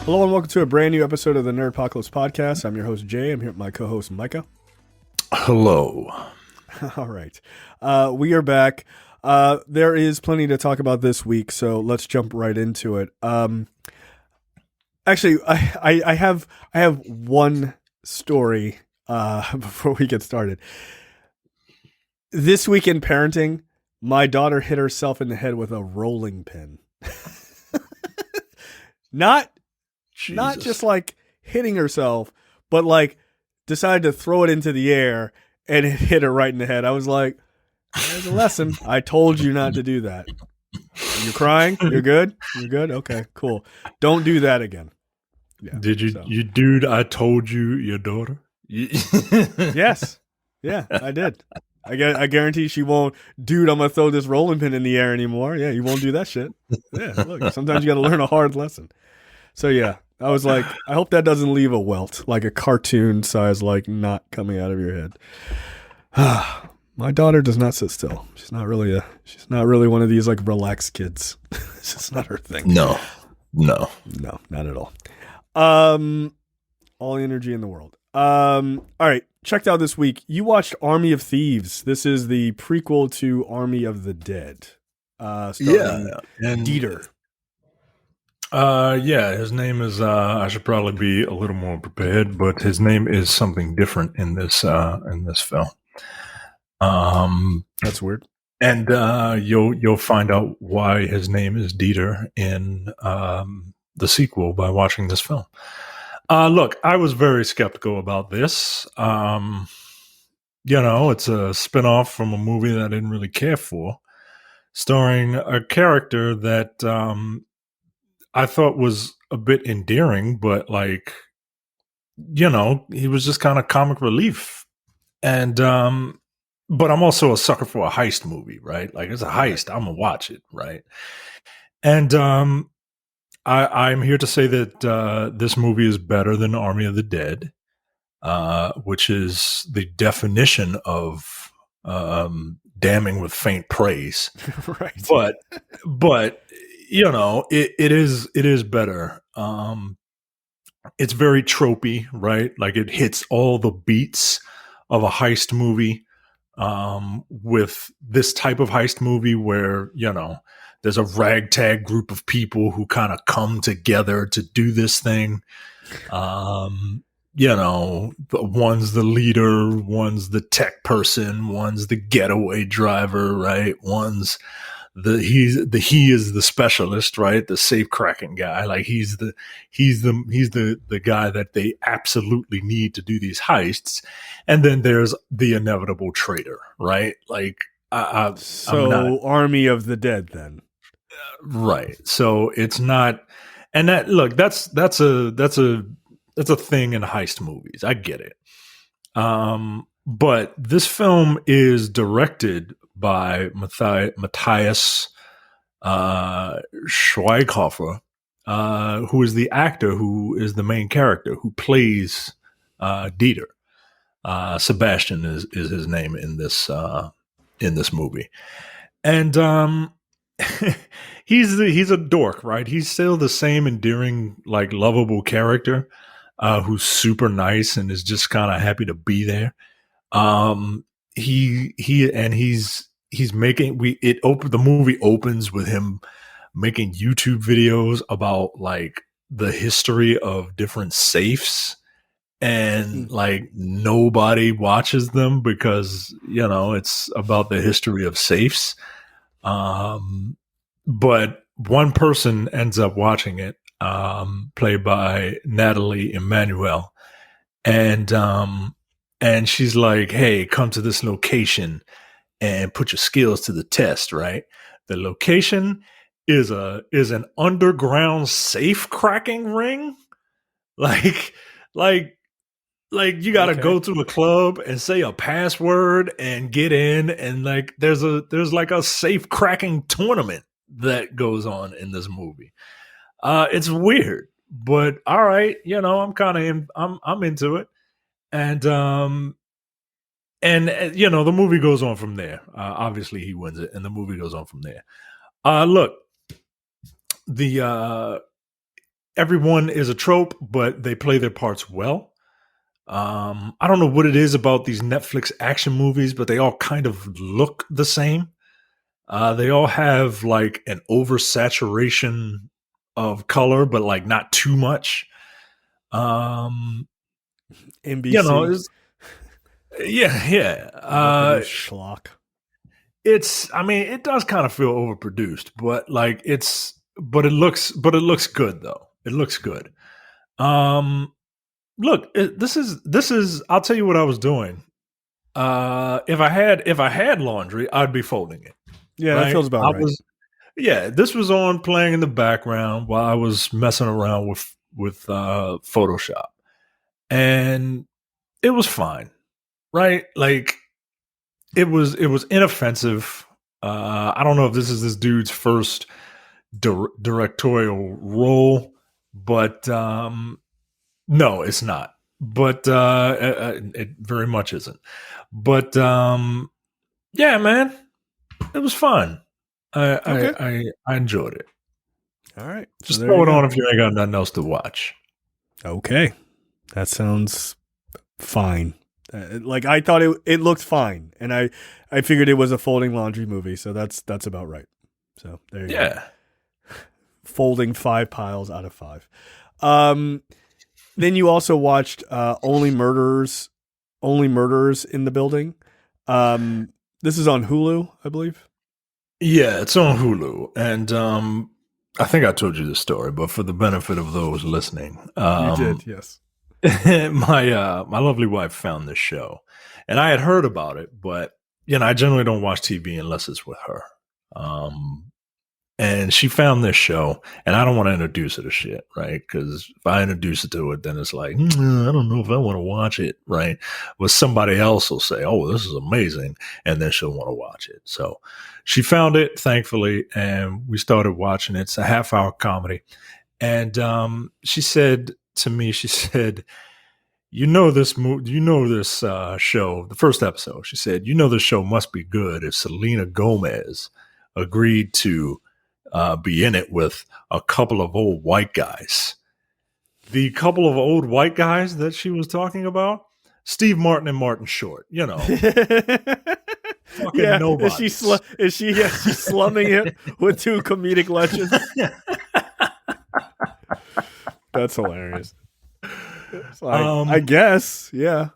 Hello and welcome to a brand new episode of the Nerdpocalypse Podcast. I'm your host, Jay. I'm here with my co-host, Micah. Hello. All right. We are back. There is plenty to talk about this week, so let's jump right into it. Actually, I have one story before we get started. This week in parenting, my daughter hit herself in the head with a rolling pin. Not just like hitting herself, but like decided to throw it into the air and it hit her right in the head. I was like, there's a lesson. I told you not to do that. You're crying? You're good? You're good? Okay, cool. Don't do that again. Yeah, Did you, you dude, I told you your daughter? Yes. Yeah, I did. I guarantee she won't, dude, I'm going to throw this rolling pin in the air anymore. Yeah, you won't do that shit. Yeah, look, sometimes you got to learn a hard lesson. So yeah, I was like, I hope that doesn't leave a welt, like a cartoon size, like knot coming out of your head. My daughter does not sit still. She's not really one of these like relaxed kids. It's just not her thing. No, not at all. All the energy in the world. All right, checked out this week. You watched Army of Thieves. This is the prequel to Army of the Dead. Yeah, and Dieter. His name is, I should probably be a little more prepared, but his name is something different in this film. That's weird. And, you'll find out why his name is Dieter in, the sequel by watching this film. Look, I was very skeptical about this. It's a spinoff from a movie that I didn't really care for, starring a character that, I thought was a bit endearing, but like, he was just kind of comic relief. And, but I'm also a sucker for a heist movie, right? Like it's a heist. I'm gonna watch it. Right. And, I'm here to say that, this movie is better than Army of the Dead, which is the definition of, damning with faint praise. Right. But, it is better. It's very tropey, right? Like it hits all the beats of a heist movie, with this type of heist movie where, there's a ragtag group of people who kind of come together to do this thing. One's the leader, one's the tech person, one's the getaway driver, right? He is the specialist, right? The safe cracking guy. Like he's the guy that they absolutely need to do these heists. And then there's the inevitable traitor, right? Like Army of the Dead then. Right. So it's not, and that's a thing in heist movies. I get it. But this film is directed by Matthias Schweighöfer, who is the actor who is the main character who plays Dieter. Sebastian is his name in this movie, and he's a dork, right? He's still the same endearing, like lovable character who's super nice and is just kind of happy to be there. The movie opens with him making YouTube videos about like the history of different safes, and like nobody watches them because it's about the history of safes. But one person ends up watching it, played by Natalie Emmanuel, and she's like, "Hey, come to this location and put your skills to the test." Right? The location is an underground safe cracking ring, like you got to go to a club and say a password and get in, and like there's like a safe cracking tournament that goes on in this movie. It's weird, but all right, I'm kind of I'm into it, and the movie goes on from there. Obviously, he wins it, and the movie goes on from there. Look, the everyone is a trope, but they play their parts well. I don't know what it is about these Netflix action movies, but they all kind of look the same. They all have like an oversaturation of color, but like not too much. NBC. You know, yeah. Schlock. It does kind of feel overproduced, but like it looks good though. It looks good. Look, this is. I'll tell you what I was doing. If I had laundry, I'd be folding it. Yeah, right? That feels about right. This was on playing in the background while I was messing around with Photoshop, and it was fine, right? Like it was inoffensive. I don't know if this is this dude's first directorial role, but no, it's not. But it very much isn't. But yeah, man, it was fun. I enjoyed it. All right, just throw it on if you ain't got nothing else to watch. Okay, that sounds fine. Like I thought it looked fine, and I figured it was a folding laundry movie, so that's about right. So there you go. Folding 5 piles out of 5. Then you also watched Only Murders in the Building. This is on Hulu, I believe. Yeah, it's on Hulu, and I think I told you this story, but for the benefit of those listening, you did, yes. my lovely wife found this show, and I had heard about it, but I generally don't watch TV unless it's with her. And she found this show, and I don't want to introduce her to shit, right? Because if I introduce her to it, then it's like, I don't know if I want to watch it, right? But somebody else will say, oh, this is amazing, and then she'll want to watch it. So she found it, thankfully, and we started watching it. It's a half-hour comedy. And she said to me, this show, the first episode, she said, this show must be good if Selena Gomez agreed to be in it with a couple of old white guys. The couple of old white guys that she was talking about, Steve Martin and Martin Short, fucking nobody. Is she slumming it with 2 comedic legends? That's hilarious. Like, I guess, yeah.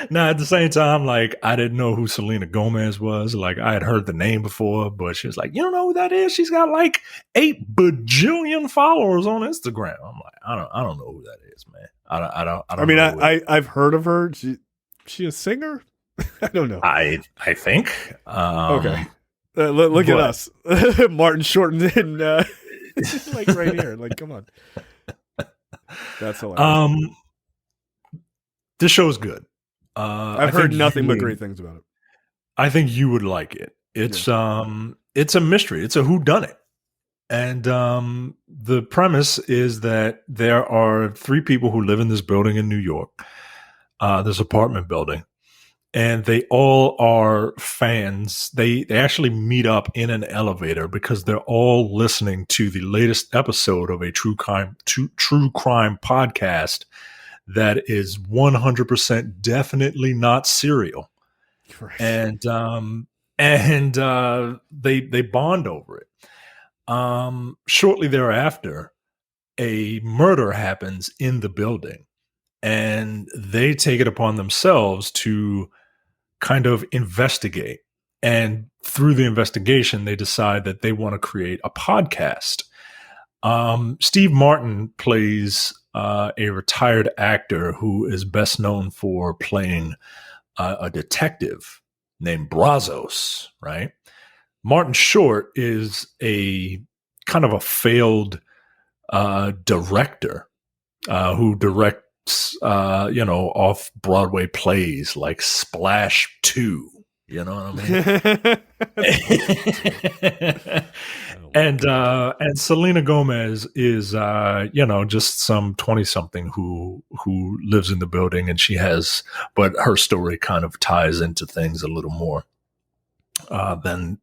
Now, at the same time, like, I didn't know who Selena Gomez was. Like, I had heard the name before, but she was like, you don't know who that is? She's got like 8 bajillion followers on Instagram. I'm like, I don't know who that is, man. I don't. I mean, I've heard of her. She a singer? I don't know. I think. Okay. Look at us, Martin Short, and like right here. Like, come on. That's hilarious. This show's good. I've heard nothing but great things about it. I think you would like it. It's a mystery. It's a whodunit. And the premise is that there are 3 people who live in this building in New York, this apartment building, and they all are fans. They actually meet up in an elevator because they're all listening to the latest episode of a true crime podcast that is 100% definitely not serial. Right. And they bond over it. Shortly thereafter, a murder happens in the building, and they take it upon themselves to kind of investigate. And through the investigation, they decide that they want to create a podcast. Steve Martin plays a retired actor who is best known for playing a detective named Brazos, right? Martin Short is a kind of a failed director who directs, off-Broadway plays like Splash 2. You know what I mean? And Selena Gomez is, just some 20-something who lives in the building, and but her story kind of ties into things a little more than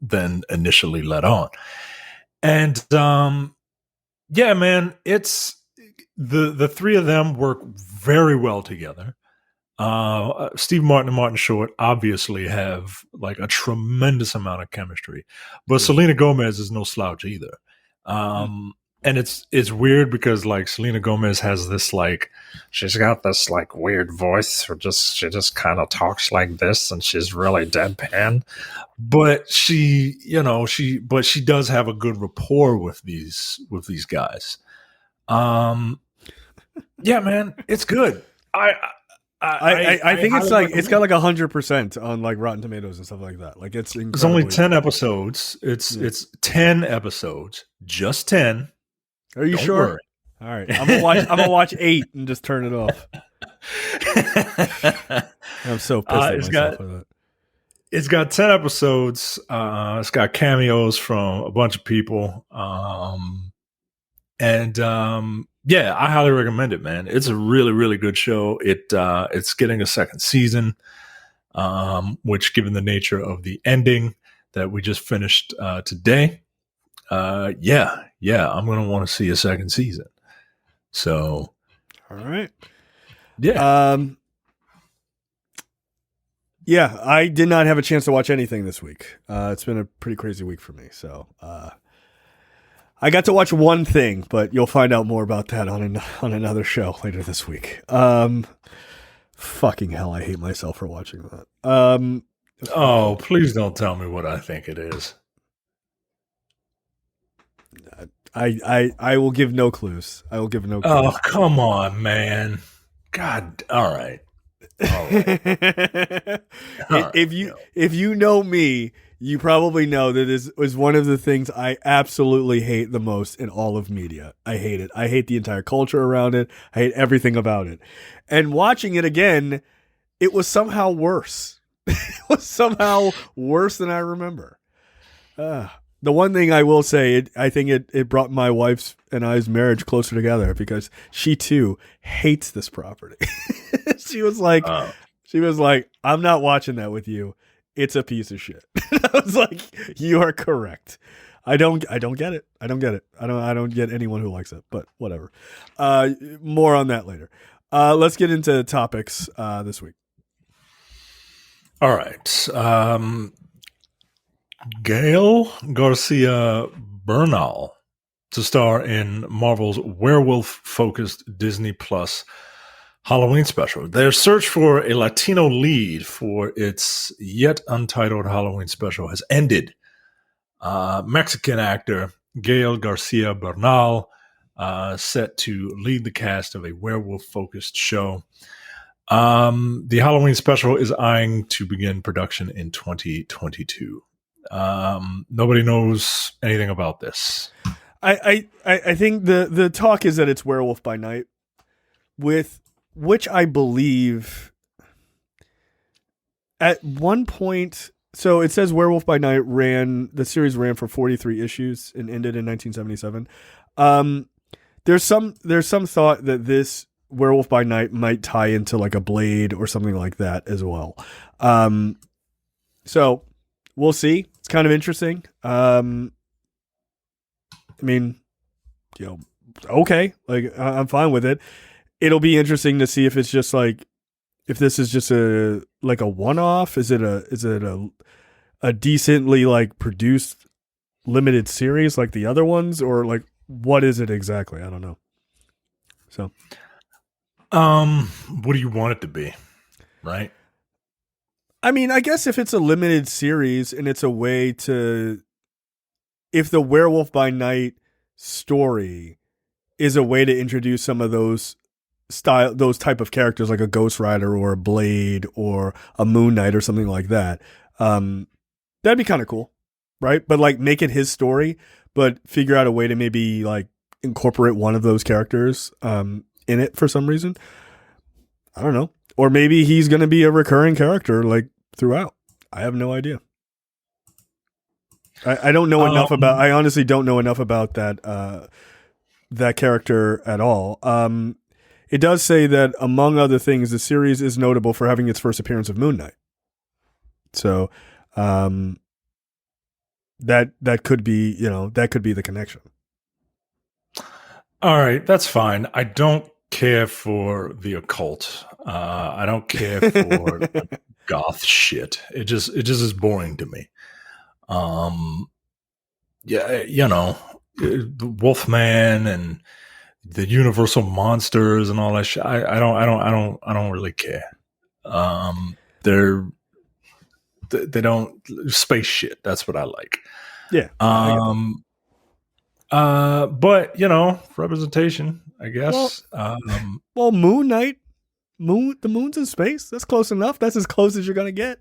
initially let on. And Yeah, man, it's the three of them work very well together. Steve Martin and Martin Short obviously have like a tremendous amount of chemistry, but Selena Gomez is no slouch either. And it's weird because like Selena Gomez has this like she's got this like weird voice, or she just kind of talks like this, and she's really deadpan. But she does have a good rapport with these guys. Yeah, man, it's good. I think it's like it's got like 100% on like Rotten Tomatoes and stuff like that. Like it's only 10 episodes. It's 10 episodes, just 10. Are you sure? Worry. All right, I'm gonna watch 8 and just turn it off. I'm so pissed at myself with it. It's got 10 episodes. It's got cameos from a bunch of people. Yeah, I highly recommend it, man. It's a really, really good show. It's getting a second season, which, given the nature of the ending that we just finished today, I'm going to want to see a second season. So, all right, yeah, yeah. I did not have a chance to watch anything this week. It's been a pretty crazy week for me. So, I got to watch one thing, but you'll find out more about that on another show later this week. Fucking hell, I hate myself for watching that. Please don't tell me what I think it is. I will give no clues. I will give no clues. Oh, come on, man. God, all right. If you know me, you probably know that this was one of the things I absolutely hate the most in all of media. I hate it. I hate the entire culture around it. I hate everything about it. And watching it again, it was somehow worse. It was somehow worse than I remember. The one thing I will say, I think it brought my wife's and I's marriage closer together because she too hates this property. She was like, I'm not watching that with you. It's a piece of shit. I was like, you are correct. I don't get it. I don't get it. I don't get anyone who likes it, but whatever. More on that later. Let's get into topics this week. All right. Gael Garcia Bernal to star in Marvel's werewolf-focused Disney Plus Halloween special. Their search for a Latino lead for its yet untitled Halloween special has ended. Mexican actor Gael Garcia Bernal set to lead the cast of a werewolf-focused show. The Halloween special is eyeing to begin production in 2022. Nobody knows anything about this. I think the talk is that it's Werewolf by Night, with which I believe at one point. So it says Werewolf by Night the series ran for 43 issues and ended in 1977. There's some thought that this Werewolf by Night might tie into like a Blade or something like that as well. So we'll see. It's kind of interesting. I mean, okay, like I'm fine with it. It'll be interesting to see if it's just like, if this is just a one-off. Is it a decently like produced limited series like the other ones, or like what is it exactly? I don't know. So, what do you want it to be? Right. I mean, I guess if it's a limited series and it's a way to, if the Werewolf by Night story is a way to introduce some of those type of characters like a Ghost Rider or a Blade or a Moon Knight or something like that, that'd be kind of cool, right? But like make it his story, but figure out a way to maybe like incorporate one of those characters in it for some reason. I don't know. Or maybe he's going to be a recurring character like throughout. I have no idea. I don't know enough about. I honestly don't know enough about that character at all. It does say that among other things, the series is notable for having its first appearance of Moon Knight. So that could be the connection. All right, that's fine. I don't care for the occult. I don't care for goth shit. It just is boring to me. Yeah, the Wolfman and the Universal monsters and all that shit. I don't really care. They don't space shit. That's what I like. Yeah. But representation, I guess. Well, Moon Knight, the moon's in space. That's close enough. That's as close as you're gonna get.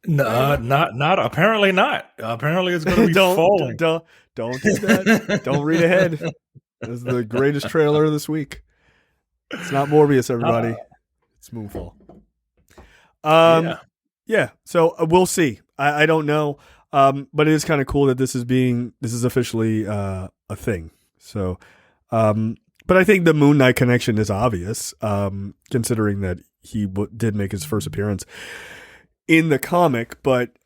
No, not apparently not. Apparently it's going to be falling. Don't do that. Don't read ahead. This is the greatest trailer of this week. It's not Morbius, everybody. It's Moonfall. Yeah. So we'll see. I don't know. But it is kind of cool that this is officially a thing. So, but I think the Moon Knight connection is obvious, considering that he did make his first appearance in the comic. But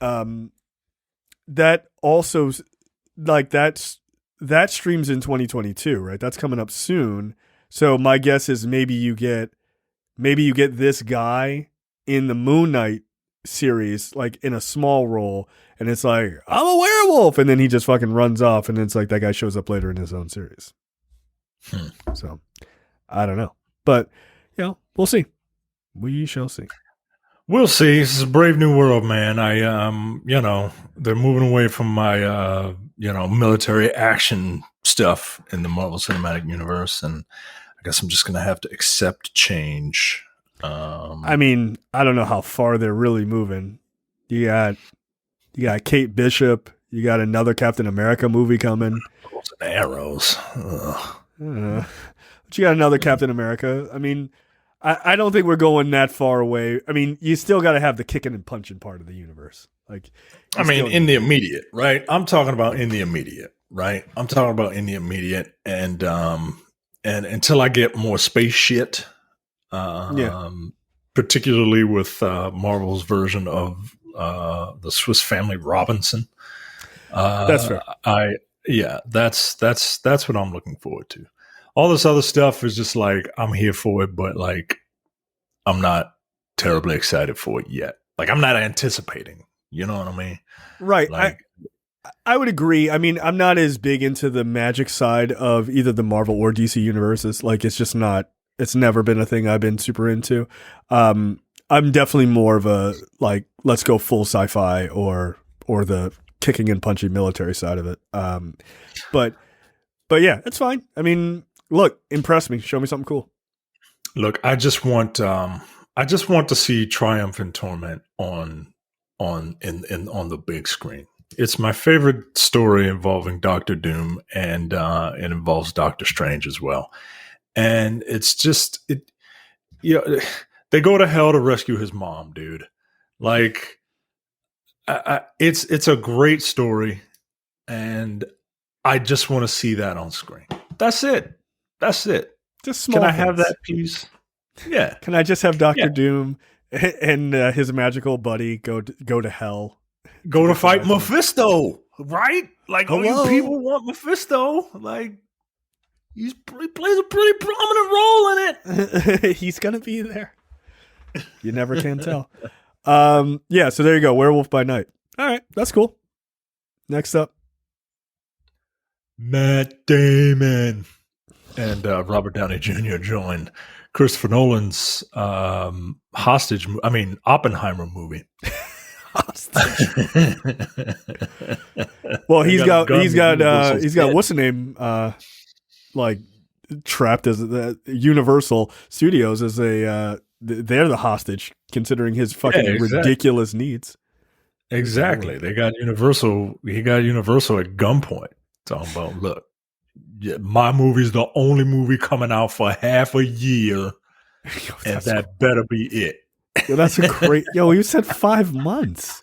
that also, like, that streams in 2022, right? That's coming up soon. So my guess is maybe you get this guy in the Moon Knight series, like in a small role, and it's like, I'm a werewolf, and then he just fucking runs off, and it's like that guy shows up later in his own series. So I don't know, but we'll see. We shall see. We'll see. This is a brave new world, man. They're moving away from my military action stuff in the Marvel Cinematic Universe, and I guess I'm just gonna have to accept change. I mean, I don't know how far they're really moving. You got Kate Bishop. You got another Captain America movie coming. Bows and arrows. But you got another Captain America. I mean, I don't think we're going that far away. I mean, you still got to have the kicking and punching part of the universe. Like, in the immediate, right? I'm talking about in the immediate, right? I'm talking about in the immediate, and until I get more space shit. Particularly with Marvel's version of the Swiss Family Robinson. That's fair. That's what I'm looking forward to. All this other stuff is just like, I'm here for it, but like, I'm not terribly excited for it yet. Like, I'm not anticipating. You know what I mean? Right. Like, I would agree. I mean, I'm not as big into the magic side of either the Marvel or DC universes. Like, it's just not. It's never been a thing I've been super into. I'm definitely more of a, like, let's go full sci-fi or the kicking and punching military side of it. But yeah, it's fine. I mean, look, impress me. Show me something cool. Look, I just want to see Triumph and Torment on the big screen. It's my favorite story involving Doctor Doom, and it involves Doctor Strange as well. And it's just, they go to hell to rescue his mom, dude. Like, it's a great story, and I just want to see that on screen. That's it. Just small. Can I have that piece? Yeah. Can I just have Doctor Doom and his magical buddy go to hell? Go to fight Mephisto, right? Like, all you people want Mephisto. Like, he plays a pretty prominent role in it. He's going to be there. You never can tell. Yeah, so there you go. Werewolf by Night. All right, that's cool. Next up. Matt Damon and Robert Downey Jr. joined Christopher Nolan's Oppenheimer movie. Well, he's got what's the name? Like, trapped as the Universal Studios as they're the hostage, considering his fucking ridiculous needs. Exactly. They got Universal. He got Universal at gunpoint. Talking about, look, my movie's the only movie coming out for half a year, and that better be it. Yo, that's a great. Yo, you said 5 months.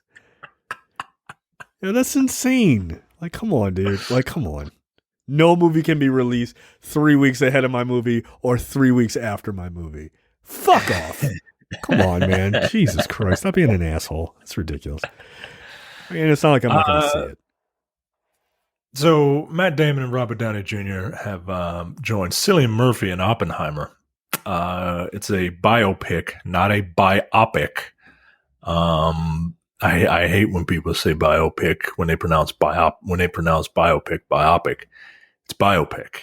Yo, that's insane. Like, come on, dude. Like, come on. No movie can be released 3 weeks ahead of my movie or 3 weeks after my movie. Fuck off. Come on, man. Jesus Christ. Stop being an asshole. That's ridiculous. I mean, it's not like I'm not going to see it. So Matt Damon and Robert Downey Jr. have joined Cillian Murphy in Oppenheimer. It's a biopic, not a biopic. I hate when people say biopic when they pronounce biopic. It's biopic.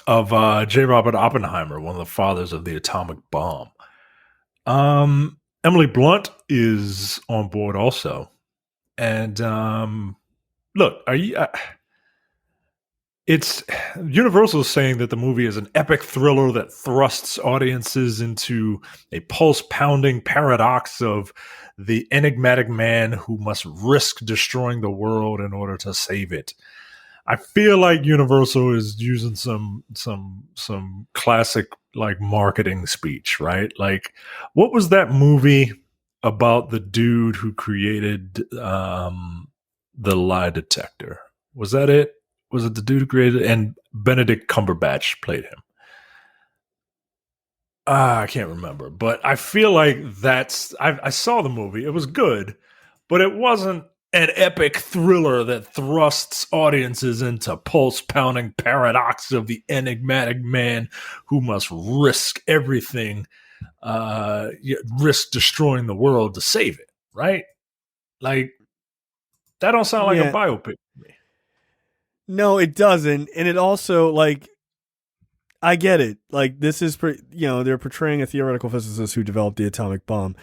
Of J. Robert Oppenheimer, one of the fathers of the atomic bomb. Emily Blunt is on board also. And look, it's Universal saying that the movie is an epic thriller that thrusts audiences into a pulse-pounding paradox of the enigmatic man who must risk destroying the world in order to save it. I feel like Universal is using some classic like marketing speech, right? Like, what was that movie about the dude who created the lie detector? Was that it? Was it the dude who created it? And Benedict Cumberbatch played him. I can't remember, but I feel like I saw the movie. It was good, but it wasn't an epic thriller that thrusts audiences into pulse-pounding paradox of the enigmatic man who must risk everything, risk destroying the world to save it, right? Like, that don't sound like a biopic to me. No, it doesn't. And it also, like, I get it. Like, this is, they're portraying a theoretical physicist who developed the atomic bomb.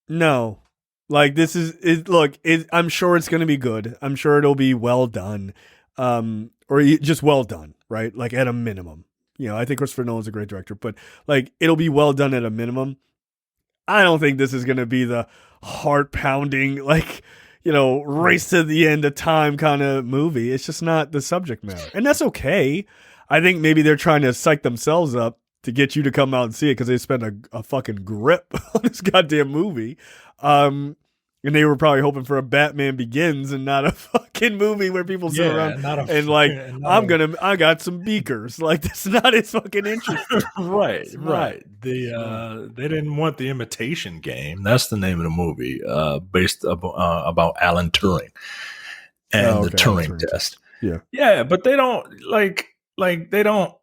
No, like, this is it. Look, I'm sure it's going to be good. I'm sure it'll be well done, or just well done, right? Like, at a minimum. I think Christopher Nolan's a great director, but like, it'll be well done at a minimum. I don't think this is going to be the heart pounding, like, race to the end of time kind of movie. It's just not the subject matter, and that's okay. I think maybe they're trying to psych themselves up to get you to come out and see it because they spent a fucking grip on this goddamn movie. And they were probably hoping for a Batman Begins and not a fucking movie where people sit around and like, I got some beakers. Like, that's not as fucking interesting. Right. They didn't want the Imitation Game. That's the name of the movie, based about Alan Turing and the Turing test. Yeah, but they don't they don't.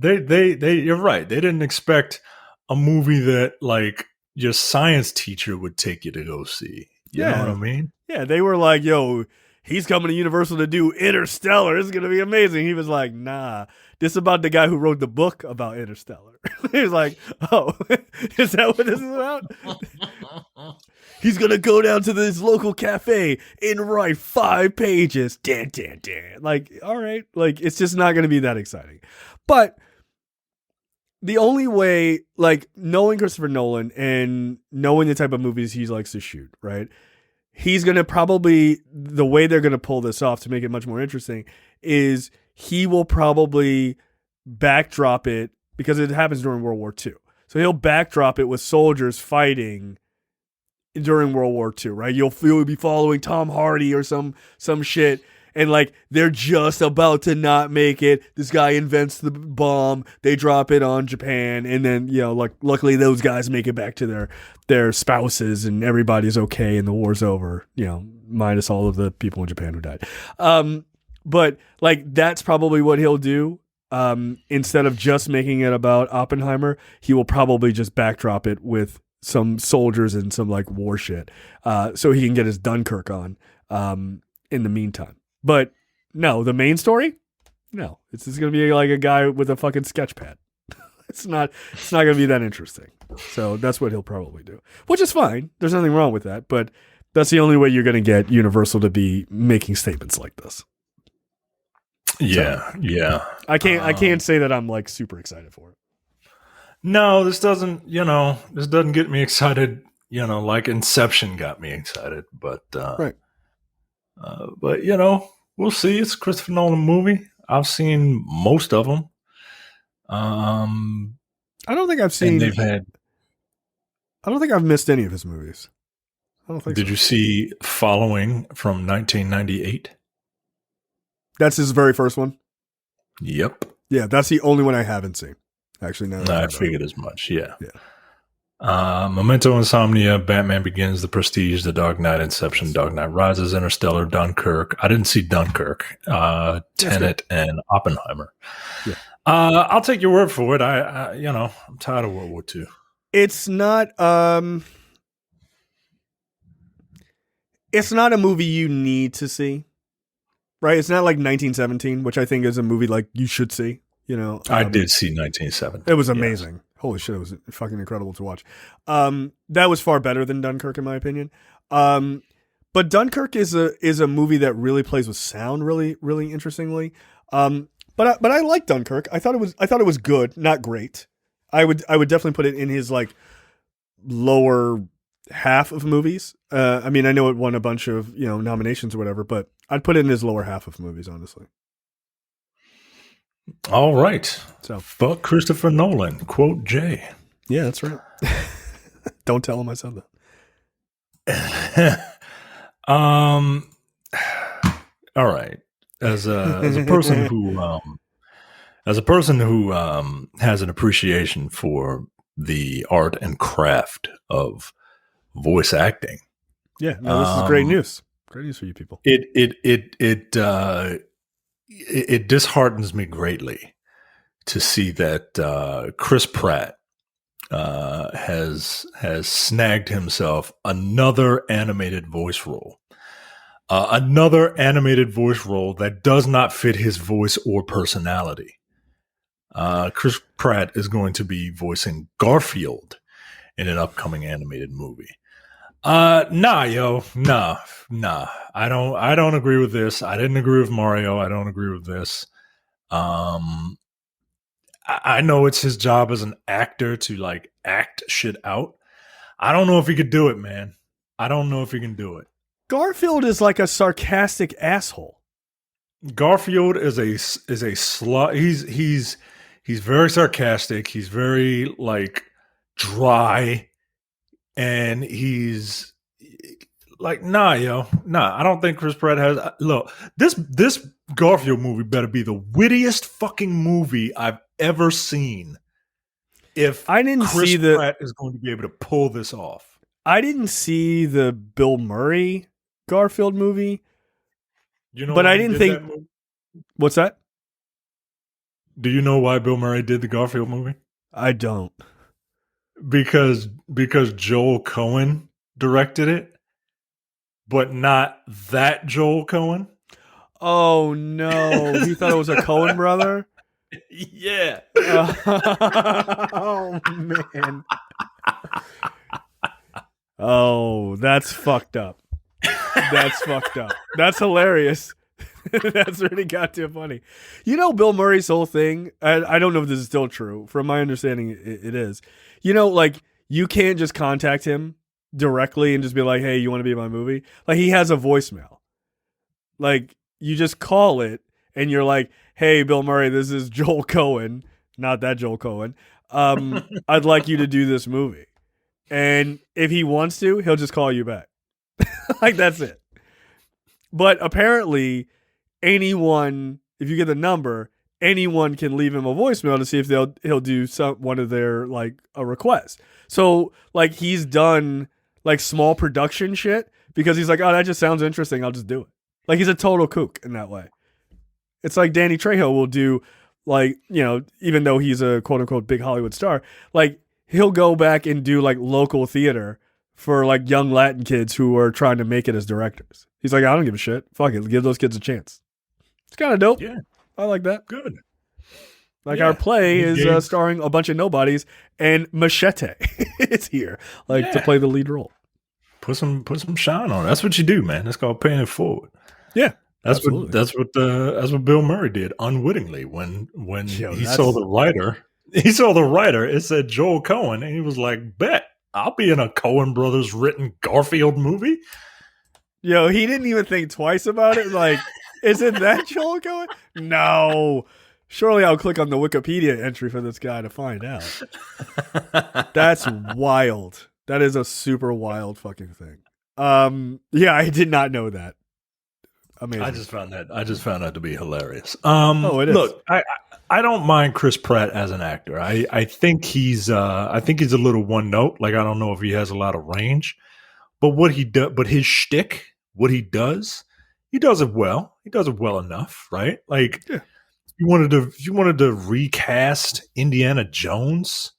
You're right. They didn't expect a movie that like your science teacher would take you to go see. You know what I mean? Yeah, they were like, yo, he's coming to Universal to do Interstellar. It's going to be amazing. He was like, nah, this is about the guy who wrote the book about Interstellar. He was like, oh, is that what this is about? He's going to go down to this local cafe and write 5 pages. Dan. Like, all right. Like, it's just not going to be that exciting. But the only way, like, knowing Christopher Nolan and knowing the type of movies he likes to shoot, right? He's going to probably, the way they're going to pull this off to make it much more interesting is he will probably backdrop it because it happens during World War II. So he'll backdrop it with soldiers fighting during World War II, right? You'll be following Tom Hardy or some shit, and like they're just about to not make it. This guy invents the bomb, they drop it on Japan, and then like luckily those guys make it back to their spouses, and everybody's okay, and the war's over. Minus all of the people in Japan who died. But like that's probably what he'll do. Instead of just making it about Oppenheimer, he will probably just backdrop it with some soldiers and some like war shit, so he can get his Dunkirk on in the meantime. But no, the main story, no, it's just gonna be like a guy with a fucking sketch pad. It's not gonna be that interesting. So that's what he'll probably do, which is fine. There's nothing wrong with that, but that's the only way you're gonna get Universal to be making statements like this. Yeah. I can't say that I'm like super excited for it. No, this doesn't get me excited, like Inception got me excited, but right. But we'll see. It's a Christopher Nolan movie. I've seen most of them. I don't think I've seen. I don't think I've missed any of his movies. I don't think. Did you see Following from 1998? That's his very first one. Yep. Yeah, that's the only one I haven't seen. Actually, no. I figured as much. Yeah. Memento, Insomnia, Batman Begins, The Prestige, The Dark Knight, Inception, Dark Knight Rises, Interstellar, Dunkirk. I didn't see Dunkirk. Tenet, and Oppenheimer. Yeah. I'll take your word for it. I'm tired of World War II. It's not. It's not a movie you need to see, right? It's not like 1917, which I think is a movie like you should see. I did see 1917. It was amazing. Yes. Holy shit, it was fucking incredible to watch. That was far better than Dunkirk, in my opinion. But Dunkirk is a movie that really plays with sound really, really interestingly. But I like Dunkirk. I thought it was good, not great. I would definitely put it in his like lower half of movies. I mean, I know it won a bunch of nominations or whatever, but I'd put it in his lower half of movies, honestly. All right. So fuck Christopher Nolan. Quote Jay. Yeah, that's right. Don't tell him I said that. All right. As a person who has an appreciation for the art and craft of voice acting. Yeah, no, this is great news. Great news for you people. It disheartens me greatly to see that Chris Pratt has snagged himself another animated voice role. Another animated voice role that does not fit his voice or personality. Chris Pratt is going to be voicing Garfield in an upcoming animated movie. Nah. I don't agree with this. I didn't agree with Mario. I don't agree with this. I know it's his job as an actor to like act shit out. I don't know if he could do it, man. I don't know if he can do it. Garfield is like a sarcastic asshole. Garfield is a slut. He's very sarcastic. He's very like dry, and he's like, nah. I don't think Chris Pratt has. Look, this Garfield movie better be the wittiest fucking movie I've ever seen. If I didn't Chris see Pratt is going to be able to pull this off. I didn't see the Bill Murray Garfield movie. But I didn't think. What's that? Do you know why Bill Murray did the Garfield movie? I don't. Because Joel Coen directed it, but not that Joel Coen. Oh no, he thought it was a Coen brother. Yeah. Oh man. Oh, that's fucked up. That's fucked up. That's hilarious. That's really goddamn funny. Bill Murray's whole thing, I don't know if this is still true. From my understanding, it is. Like, you can't just contact him directly and just be like, hey, you want to be in my movie? Like, he has a voicemail. Like, you just call it, and you're like, hey, Bill Murray, this is Joel Coen. Not that Joel Coen. I'd like you to do this movie. And if he wants to, he'll just call you back. Like, that's it. But apparently, anyone, if you get the number, anyone can leave him a voicemail to see if he'll do one of their like a request. So like he's done like small production shit because he's like, oh, that just sounds interesting. I'll just do it. Like he's a total kook in that way. It's like Danny Trejo will do like, even though he's a quote unquote big Hollywood star, like he'll go back and do like local theater for like young Latin kids who are trying to make it as directors. He's like, I don't give a shit. Fuck it. Give those kids a chance. It's kind of dope. Yeah. I like that. Good. Like our play is starring a bunch of nobodies and Machete is here to play the lead role. Put some shine on it. That's what you do, man. That's called paying it forward. Yeah. That's what Bill Murray did unwittingly when he saw the writer. He saw the writer. It said Joel Coen, and he was like, bet. I'll be in a Coen Brothers written Garfield movie. Yo, he didn't even think twice about it. Like, isn't that Joel Coen? No. Surely I'll click on the Wikipedia entry for this guy to find out. That's wild. That is a super wild fucking thing. Yeah, I did not know that. Amazing. I just found that to be hilarious. It is. Look, I don't mind Chris Pratt as an actor. I think he's a little one note. Like I don't know if he has a lot of range, but but his shtick, what he does it well. He does it well enough, right? Like Yeah. if you wanted to recast Indiana Jones,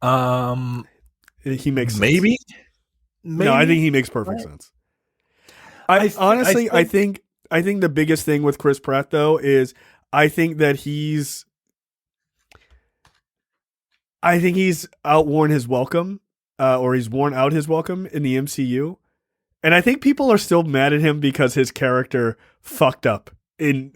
He makes sense. maybe. No, I think he makes perfect sense. I honestly, I think the biggest thing with Chris Pratt though is I think he's outworn his welcome, or he's worn out his welcome in the MCU, and I think people are still mad at him because his character fucked up in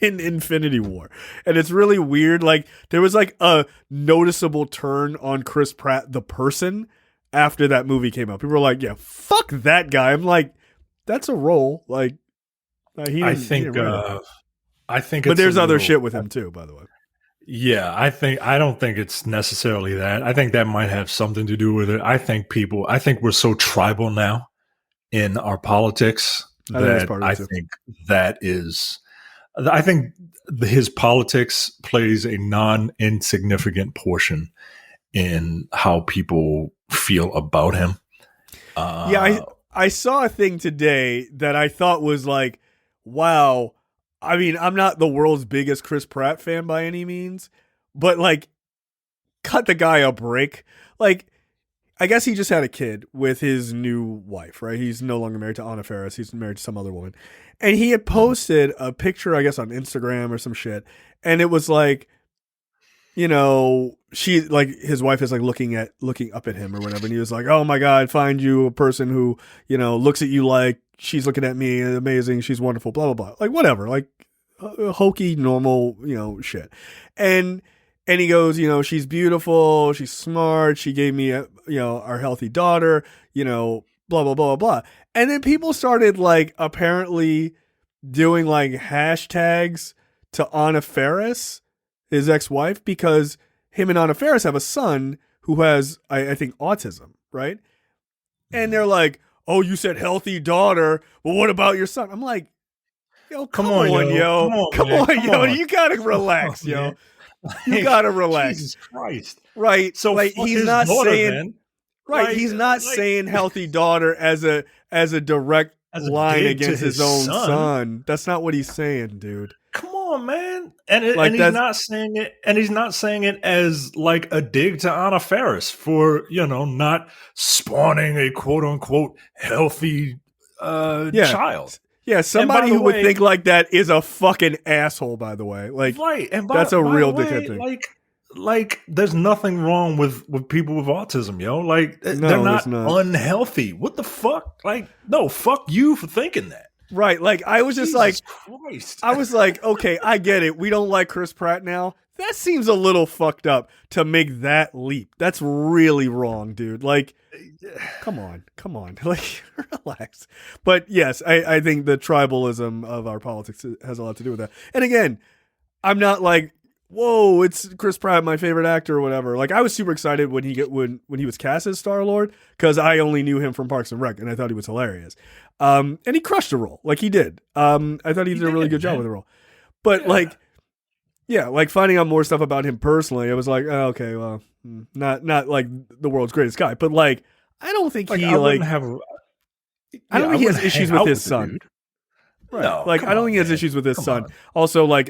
in Infinity War, and it's really weird. Like there was like a noticeable turn on Chris Pratt the person after that movie came out. People were like, "Yeah, fuck that guy." I'm like, "That's a role." Like, I think, but there's other shit with him too, by the way. Yeah, I don't think it's necessarily that. I think that might have something to do with it. I think we're so tribal now in our politics that I think his politics plays a non-insignificant portion in how people feel about him. I saw a thing today that I thought was like, wow. I mean, I'm not the world's biggest Chris Pratt fan by any means, but like, cut the guy a break. Like, I guess he just had a kid with his new wife, right? He's no longer married to Anna Faris. He's married to some other woman. And he had posted a picture, I guess, on Instagram or some shit. And it was like, you know, she like his wife is like looking up at him or whatever. And he was like, "Oh my God, find you a person who, you know, looks at you like she's looking at me. Amazing. She's wonderful, blah, blah, blah." Like whatever, like hokey, normal, you know, shit. And he goes, you know, "She's beautiful. She's smart. She gave me our healthy daughter, you know, blah, blah, blah, blah." And then people started like apparently doing like hashtags to Anna Faris, his ex-wife, because him and Anna Faris have a son who has, I think, autism, right? And they're like, "Oh, you said healthy daughter. Well, what about your son?" I'm like, "Yo, come on, yo. Come on. You gotta relax, yo. You gotta relax." Jesus Christ. Right. So like he's not daughter, saying man. right. Like, he's not saying healthy daughter as a direct line against his own son. That's not what he's saying, dude. Come on, man. And he's not saying it, and he's not saying it as like a dig to Anna Faris for, you know, not spawning a quote unquote healthy child. Yeah, somebody who would think like that is a fucking asshole, by the way. Like, right. And that's a real dickhead thing. Like there's nothing wrong with people with autism, yo. Like they're not unhealthy. What the fuck? Like, no, fuck you for thinking that. Right. Like I was just Jesus Christ. I was like, okay, I get it. We don't like Chris Pratt now. That seems a little fucked up to make that leap. That's really wrong, dude. Like, come on. Like, relax. But yes, I think the tribalism of our politics has a lot to do with that. And again, I'm not like, whoa, it's Chris Pratt, my favorite actor or whatever. Like I was super excited when he was cast as Star-Lord because I only knew him from Parks and Rec and I thought he was hilarious. And he crushed the role. Like he did. I thought he did a really good job with the role. But like finding out more stuff about him personally, I was like, oh, okay, well, not like the world's greatest guy, but like I don't think he has issues with his son. Right. No, like I don't think he has issues with his son. Also, like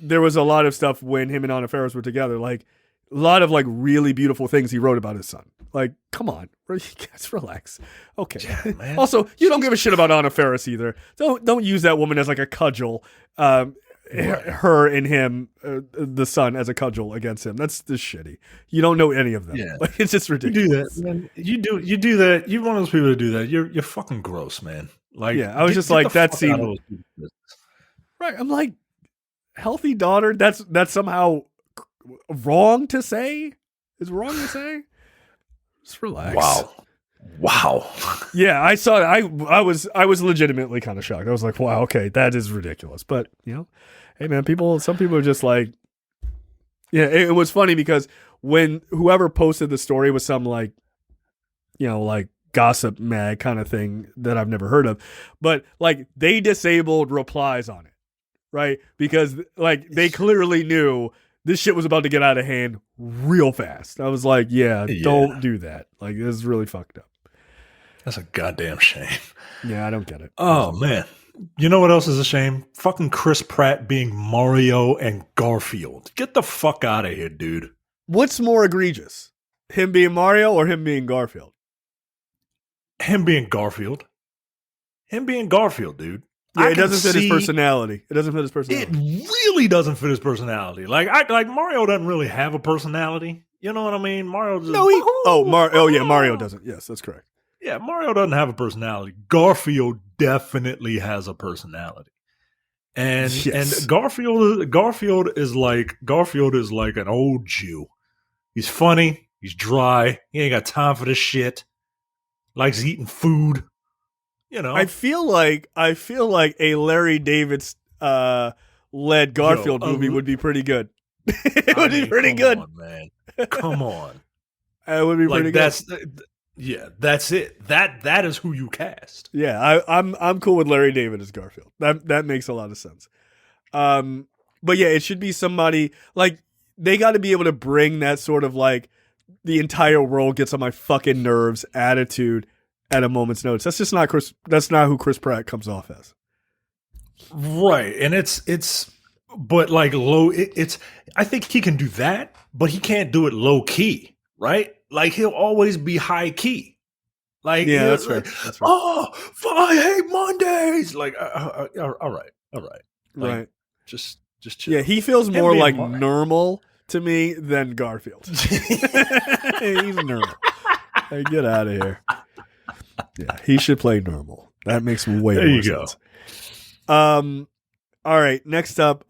there was a lot of stuff when him and Anna Faris were together, like a lot of like really beautiful things he wrote about his son. Like, come on, guys, relax. Okay. Yeah, also, you don't give a shit about Anna Faris either. Don't use that woman as like a cudgel. Her and him, the son, as a cudgel against him. That's just shitty. You don't know any of them. Yeah. Like, it's just ridiculous. You do that, man. You do that. You're one of those people that do that. You're fucking gross, man. Like, yeah, I was just like that seemed right. I'm like, healthy daughter. That's somehow wrong to say. Is wrong to say. Just relax. Wow. Yeah, I saw it. I was legitimately kind of shocked. I was like, wow, okay, that is ridiculous. But, you know, hey man, some people are just like, yeah, it was funny because when whoever posted the story was some like, you know, like gossip mag kind of thing that I've never heard of, but like they disabled replies on it. right? Because like they clearly knew this shit was about to get out of hand real fast. I was like, yeah, don't do that. Like, this is really fucked up. That's a goddamn shame. Yeah, I don't get it. Oh, man. You know what else is a shame? Fucking Chris Pratt being Mario and Garfield. Get the fuck out of here, dude. What's more egregious? Him being Mario or him being Garfield? Him being Garfield. Him being Garfield, dude. Yeah, it doesn't fit his personality. It doesn't fit his personality. It really doesn't fit his personality. Like Mario doesn't really have a personality. You know what I mean? Mario just Mario doesn't. Yes, that's correct. Yeah, Mario doesn't have a personality. Garfield definitely has a personality. And Garfield is like an old Jew. He's funny, he's dry, he ain't got time for this shit. Likes eating food. You know. I feel like a Larry David led Garfield movie would be pretty good. It would be pretty good. On, man. Come on. It would be pretty good. That's it. That is who you cast. Yeah, I'm cool with Larry David as Garfield. That makes a lot of sense. But yeah, it should be somebody like they got to be able to bring that sort of like the entire world gets on my fucking nerves attitude at a moment's notice. That's just not Chris. That's not who Chris Pratt comes off as. Right, and but like low. I think he can do that, but he can't do it low key. Right, like he'll always be high key. Like yeah, that's right. That's right. Oh, I hate Mondays. Like all right, like, right. Just chill. Yeah, he feels more like normal to me than Garfield. He's normal. Hey, get out of here. Yeah, he should play normal. That makes way more sense. All right, next up,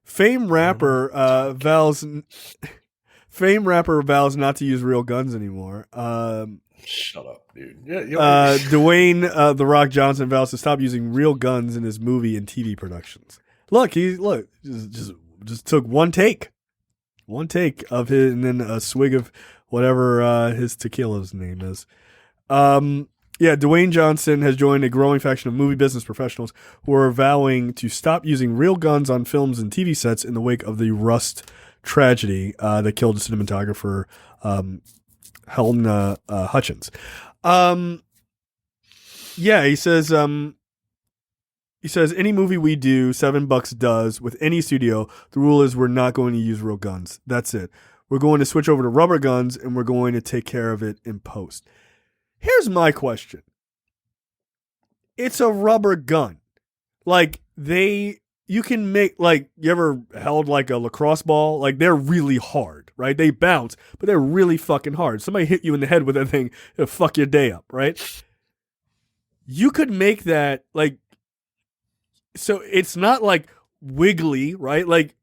famed rapper vows not to use real guns anymore. Shut up, dude. Dwayne The Rock Johnson vows to stop using real guns in his movie and TV productions. Look, just took one take of his, and then a swig of whatever his tequila's name is. Dwayne Johnson has joined a growing faction of movie business professionals who are vowing to stop using real guns on films and TV sets in the wake of the Rust tragedy that killed the cinematographer Helena Hutchins. He says any movie we do, $7 does with any studio. The rule is we're not going to use real guns. That's it. We're going to switch over to rubber guns and we're going to take care of it in post. Here's my question. It's a rubber gun. Like you can make, like, you ever held like a lacrosse ball? Like, they're really hard, right? They bounce, but they're really fucking hard. Somebody hit you in the head with that thing, it'll fuck your day up, right? You could make that, like, so it's not like wiggly, right? Like,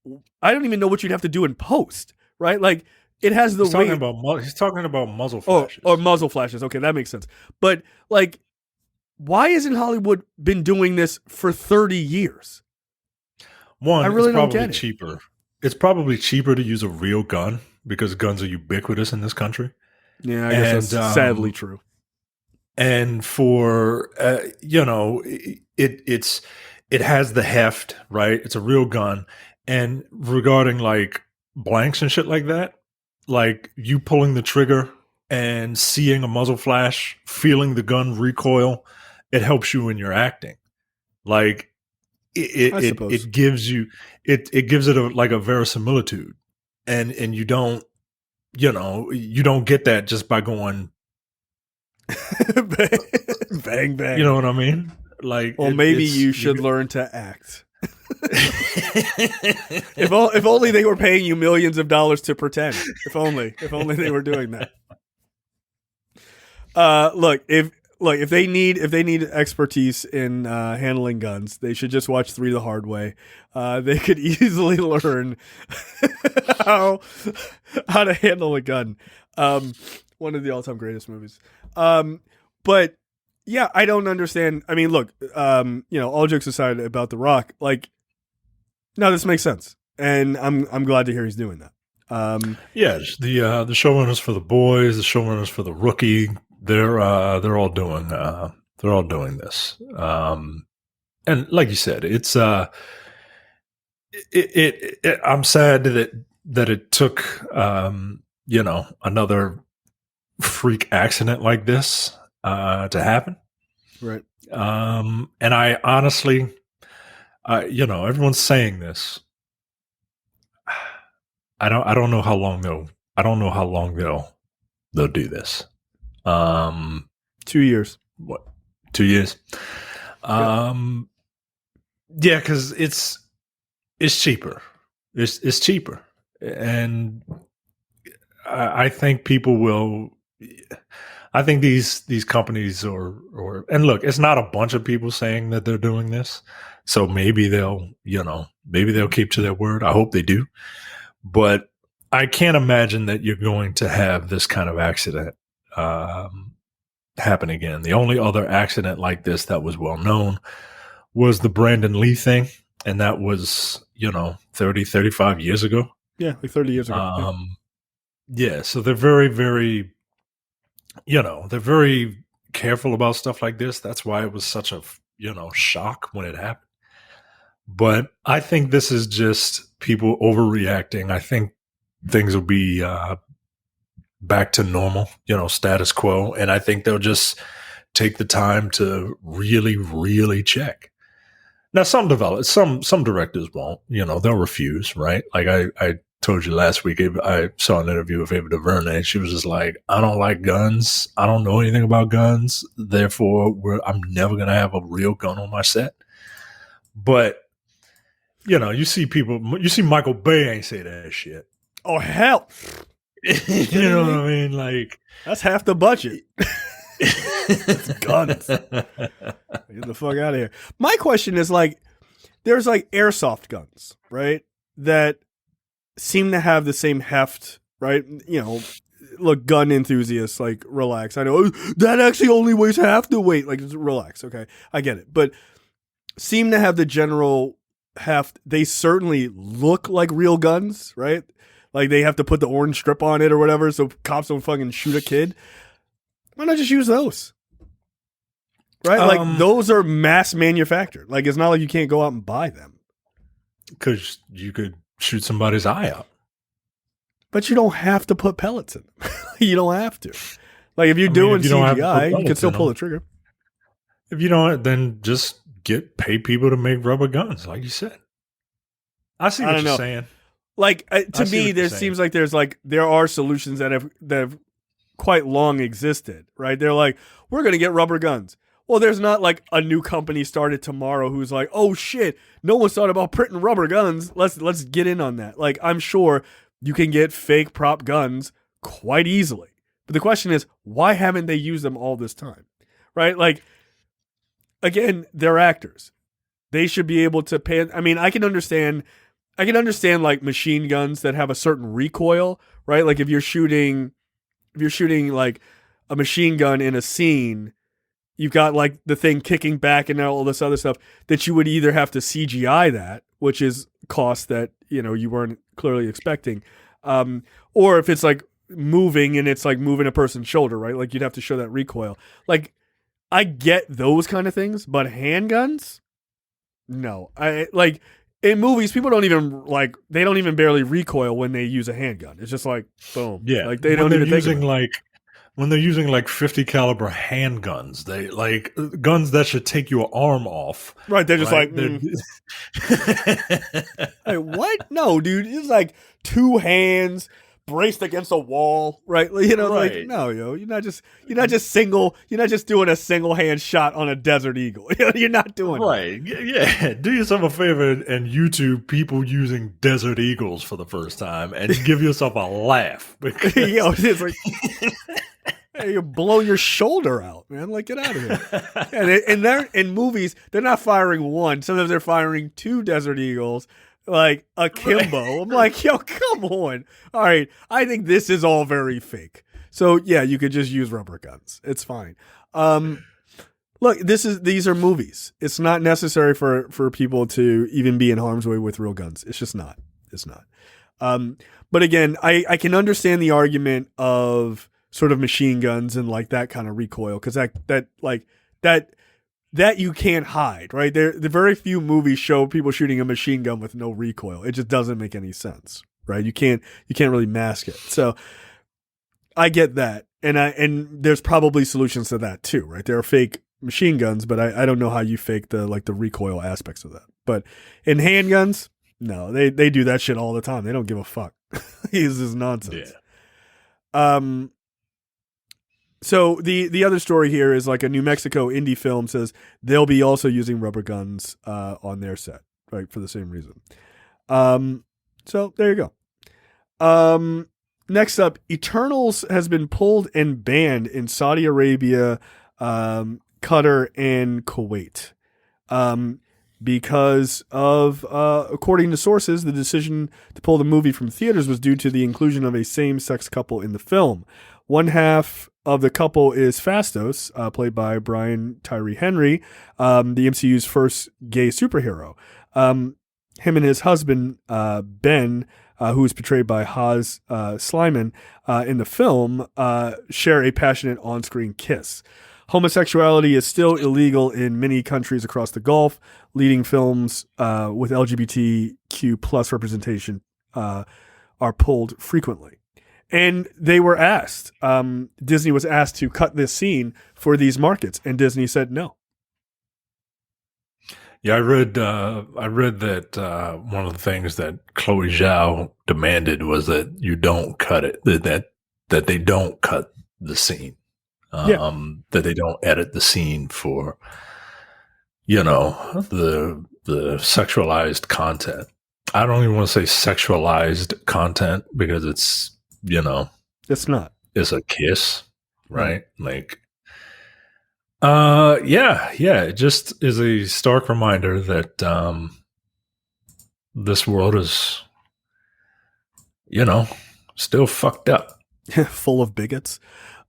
I don't even know what you'd have to do in post, right? Like, it has the weight. He's talking about muzzle flashes. Or muzzle flashes. Okay, that makes sense. But, like, why hasn't Hollywood been doing this for 30 years? One, I really it's don't probably get it. cheaper. It's probably cheaper to use a real gun because guns are ubiquitous in this country. Yeah, I guess that's sadly true. And for it has the heft, right? It's a real gun. And regarding like blanks and shit like that, like you pulling the trigger and seeing a muzzle flash, feeling the gun recoil, it helps you in your acting. Like it gives you it gives it a verisimilitude, and you don't get that just by going bang bang. You know what I mean? Like, well, maybe you should learn to act. If only they were paying you millions of dollars to pretend. If only they were doing that. Look, if they need expertise in handling guns, they should just watch 3 the Hard Way. They could easily learn how to handle a gun. One of the all-time greatest movies. But yeah, I don't understand. I mean, look, all jokes aside about The Rock, like, no, this makes sense, and I'm glad to hear he's doing that. Yeah, the showrunners for The Boys, the showrunners for The Rookie, they're all doing this. And like you said, it's I'm sad that it took another freak accident like this to happen. Right. And I honestly, everyone's saying this. I don't know how long they'll do this. 2 years. What? 2 years? Yeah, because it's cheaper. It's cheaper, and I think people will. I think these companies and look, it's not a bunch of people saying that they're doing this, so maybe they'll keep to their word. I hope they do, but I can't imagine that you're going to have this kind of accident happen again. The only other accident like this that was well known was the Brandon Lee thing, and that was 35 years ago. Yeah, like 30 years ago. Yeah, so they're very, very, they're very careful about stuff like this. That's why it was such a, shock when it happened. But I think this is just people overreacting. I think things will be back to normal, status quo. And I think they'll just take the time to really, really check. Now, some directors won't, they'll refuse, right? Like I told you last week, I saw an interview with Ava DuVernay. She was just like, I don't like guns. I don't know anything about guns. Therefore, I'm never going to have a real gun on my set. But, you see Michael Bay ain't say that shit. Oh, hell. You know what I mean? Like, that's half the budget. It's guns. Get the fuck out of here. My question is, like, there's like airsoft guns, right? That seem to have the same heft, right? Look, gun enthusiasts, like, relax. I know that actually only weighs half the weight. Like, just relax. Okay, I get it. But seem to have the general heft. They certainly look like real guns, right? Like, they have to put the orange strip on it or whatever so cops don't fucking shoot a kid. Why not just use those? Right? Like, those are mass manufactured. Like, it's not like you can't go out and buy them. Because you could shoot somebody's eye out. But you don't have to put pellets in them. You don't have to. Like, if you're doing CGI, you can still pull the trigger. If you don't, then just pay people to make rubber guns, like you said. I see what you're saying. Like, to me, there seems like there are solutions that have quite long existed, right? They're like, we're going to get rubber guns. Well, there's not like a new company started tomorrow who's like, oh shit, no one's thought about printing rubber guns. Let's get in on that. Like, I'm sure you can get fake prop guns quite easily. But the question is, why haven't they used them all this time? Right? Like, again, they're actors. They should be able to pay. I mean, I can understand like machine guns that have a certain recoil, right? Like, if you're shooting like a machine gun in a scene, you've got like the thing kicking back and all this other stuff that you would either have to CGI that, which is cost that, you weren't clearly expecting. Or if it's like moving and it's like moving a person's shoulder, right? Like, you'd have to show that recoil. Like, I get those kind of things, but handguns? No. In movies, people don't even barely recoil when they use a handgun. It's just like, boom. Yeah. Like, they don't even think of it. When they're using like 50 caliber handguns, they like guns that should take your arm off. Right. They're just like, Hey, what? No, dude. It's like two hands braced against a wall, right? Right. Like, no, you're not just doing a single hand shot on a Desert Eagle. You're not doing right. Yeah. Do yourself a favor and YouTube people using Desert Eagles for the first time and give yourself a laugh. Because it's like, hey, you're blowing your shoulder out, man. Like, get out of here. And they're in movies, they're not firing one. Sometimes they're firing two Desert Eagles, like akimbo. Right. I'm like, yo, come on. All right, I think this is all very fake. So yeah, you could just use rubber guns. It's fine. Look, these are movies. It's not necessary for people to even be in harm's way with real guns. It's just not. It's not. But again, I can understand the argument of sort of machine guns and like that kind of recoil, because that that you can't hide, right? The very few movies show people shooting a machine gun with no recoil. It just doesn't make any sense, right? You can't really mask it. So I get that, and there's probably solutions to that too, right? There are fake machine guns, but I don't know how you fake the recoil aspects of that. But in handguns, no, they do that shit all the time. They don't give a fuck. This is nonsense. Yeah. So the other story here is like a New Mexico indie film says they'll be also using rubber guns on their set, right, for the same reason. So there you go. Next up, Eternals has been pulled and banned in Saudi Arabia, Qatar, and Kuwait. Because of, according to sources, the decision to pull the movie from theaters was due to the inclusion of a same-sex couple in the film. One half of the couple is Phastos, played by Brian Tyree Henry, the MCU's first gay superhero. Him and his husband, Ben, who is portrayed by Haz Slimane in the film, share a passionate on-screen kiss. Homosexuality is still illegal in many countries across the Gulf. Leading films with LGBTQ plus representation are pulled frequently. And they were asked, Disney was asked to cut this scene for these markets, and Disney said no. Yeah, I read that one of the things that Chloe Zhao demanded was that you don't cut it, that they don't cut the scene, that they don't edit the scene for, the sexualized content. I don't even want to say sexualized content because it's, it's not. It's a kiss, right? Like, it just is a stark reminder that this world is, still fucked up. Full of bigots.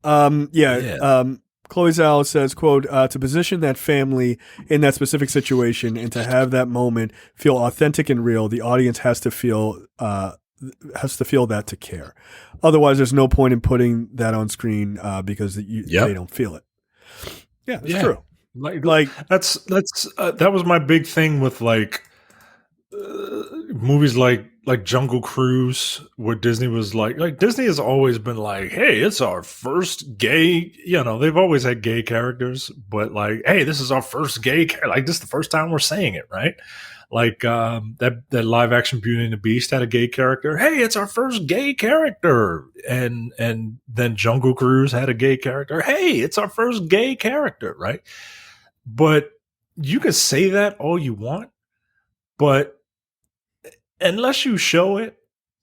Chloe Zhao says, quote, to position that family in that specific situation and to have that moment feel authentic and real, the audience has to feel that to care. Otherwise, there's no point in putting that on screen because they don't feel it. Yeah, it's true. Like that's that was my big thing with movies like Jungle Cruise, where Disney was like Disney has always been like, hey, it's our first gay, they've always had gay characters, but like, hey, this is our first gay this is the first time we're saying it, right? Like that live action Beauty and the Beast had a gay character. Hey, it's our first gay character. And then Jungle Cruise had a gay character. Hey, it's our first gay character, right? But you can say that all you want, but unless you show it,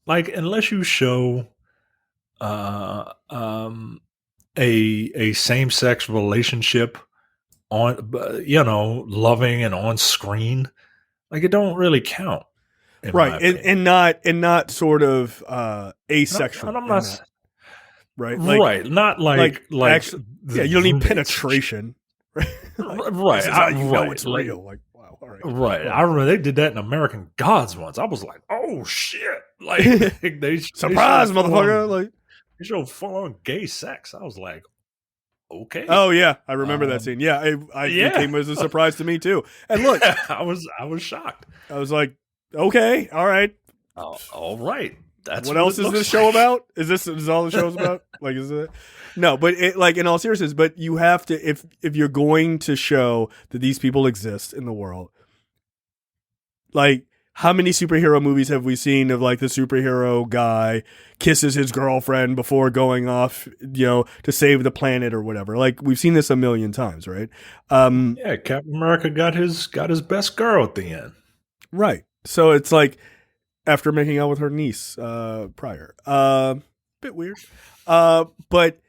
unless you show a same-sex relationship on, loving and on screen, it don't really count, right? And not sort of asexual. And I'm not right, right. Not like actually, you don't need penetration, right? Right. This is how you know it's real. Like, wow, all right, right. I remember they did that in American Gods once. I was like, oh shit! They surprise, motherfucker! They showed full on gay sex. I was like, okay. Oh yeah, I remember that scene. Yeah, it came as a surprise to me too. And look, I was shocked. I was like, okay, all right, all right. That's what else is this show about? Is all the show's about? Is it? No, but in all seriousness, but you have to if you're going to show that these people exist in the world, how many superhero movies have we seen of the superhero guy kisses his girlfriend before going off, to save the planet or whatever? We've seen this a million times, right? Captain America got his best girl at the end. Right. So it's after making out with her niece prior. Bit weird. But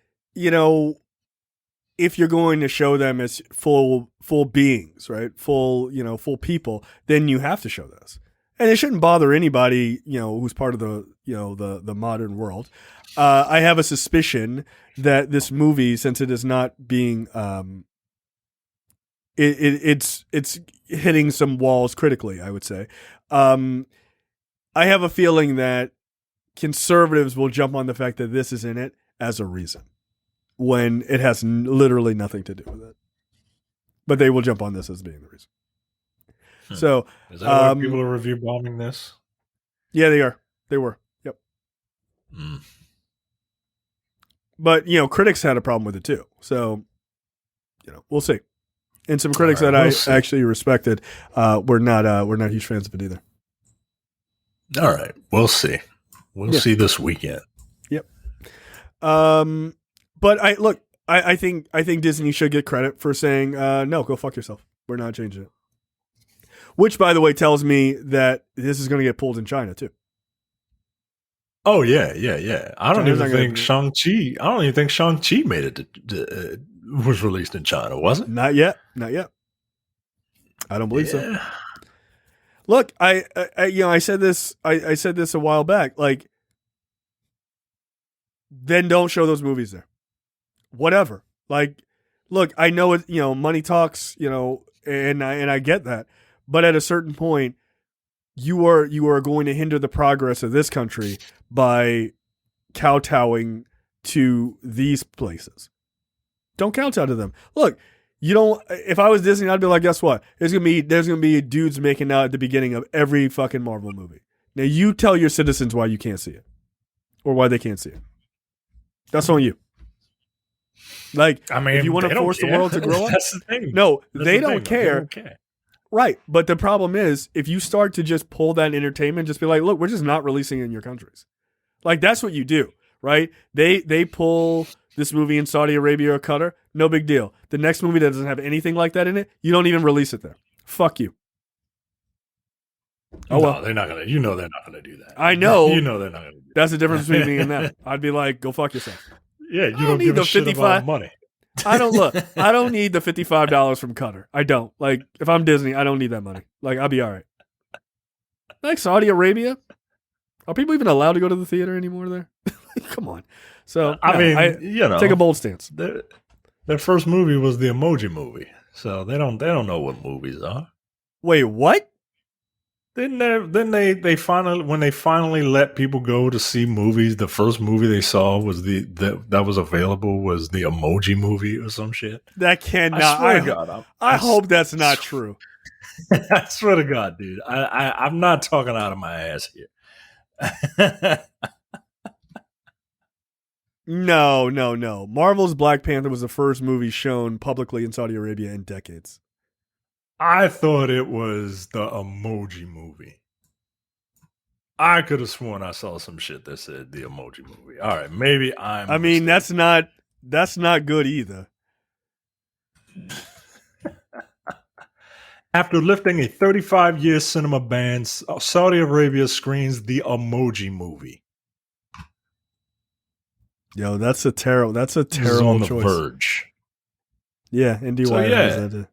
if you're going to show them as full beings, right? Full people, then you have to show this. And it shouldn't bother anybody, who's part of the modern world. I have a suspicion that this movie, since it is not being, it's hitting some walls critically, I would say. I have a feeling that conservatives will jump on the fact that this is in it as a reason, when it has literally nothing to do with it. but they will jump on this as being the reason. So, is that why people are review bombing this? Yeah, they are. They were. Yep. But critics had a problem with it too. So, we'll see. And some critics that I actually respected were not huge fans of it either. All right, we'll see. We'll see this weekend. Yep. But I think Disney should get credit for saying no, go fuck yourself. We're not changing it. Which, by the way, tells me that this is going to get pulled in China too. Oh yeah. I don't even think Shang-Chi. I don't even think Shang-Chi made it. Was released in China, was it? Not yet. I don't believe so. Look, I said this. I said this a while back. Like, then don't show those movies there. Whatever. Like, look, I know it. Money talks. And I get that. But at a certain point, you are going to hinder the progress of this country by kowtowing to these places. Don't kowtow to them. Look, if I was Disney, I'd be like, guess what? There's gonna be dudes making out at the beginning of every fucking Marvel movie. Now you tell your citizens why you can't see it, or why they can't see it. That's on you. Like, if you want to force the world to grow up, that's the thing. No, they don't care. Right. But the problem is, if you start to just pull that entertainment, just be like, look, we're just not releasing it in your countries. Like, that's what you do, right? They pull this movie in Saudi Arabia or Qatar, no big deal. The next movie that doesn't have anything like that in it, you don't even release it there. Fuck you. Oh, well. They're not going to, they're not going to do that. I know. They're not going to do that. That's the difference between me and them. I'd be like, go fuck yourself. Yeah, you don't give a shit about money. I don't need the $55 from Qatar. I don't. Like, if I'm Disney, I don't need that money. Like, I'll be all right. Like Saudi Arabia, are people even allowed to go to the theater anymore there? Come on. So, take a bold stance. Their first movie was the Emoji Movie, so they don't know what movies are. Wait, what? Then they finally let people go to see movies. The first movie they saw was that was available was the Emoji Movie or some shit. That cannot. I swear to God, I hope that's not true. I swear to God, dude. I'm not talking out of my ass here. No. Marvel's Black Panther was the first movie shown publicly in Saudi Arabia in decades. I thought it was the Emoji Movie. I could have sworn I saw some shit that said the Emoji Movie. All right, maybe I mean, that's not good either. After lifting a 35-year cinema ban, Saudi Arabia screens the Emoji Movie. Yo, that's a terrible on the choice. Verge. Yeah, NDY has that.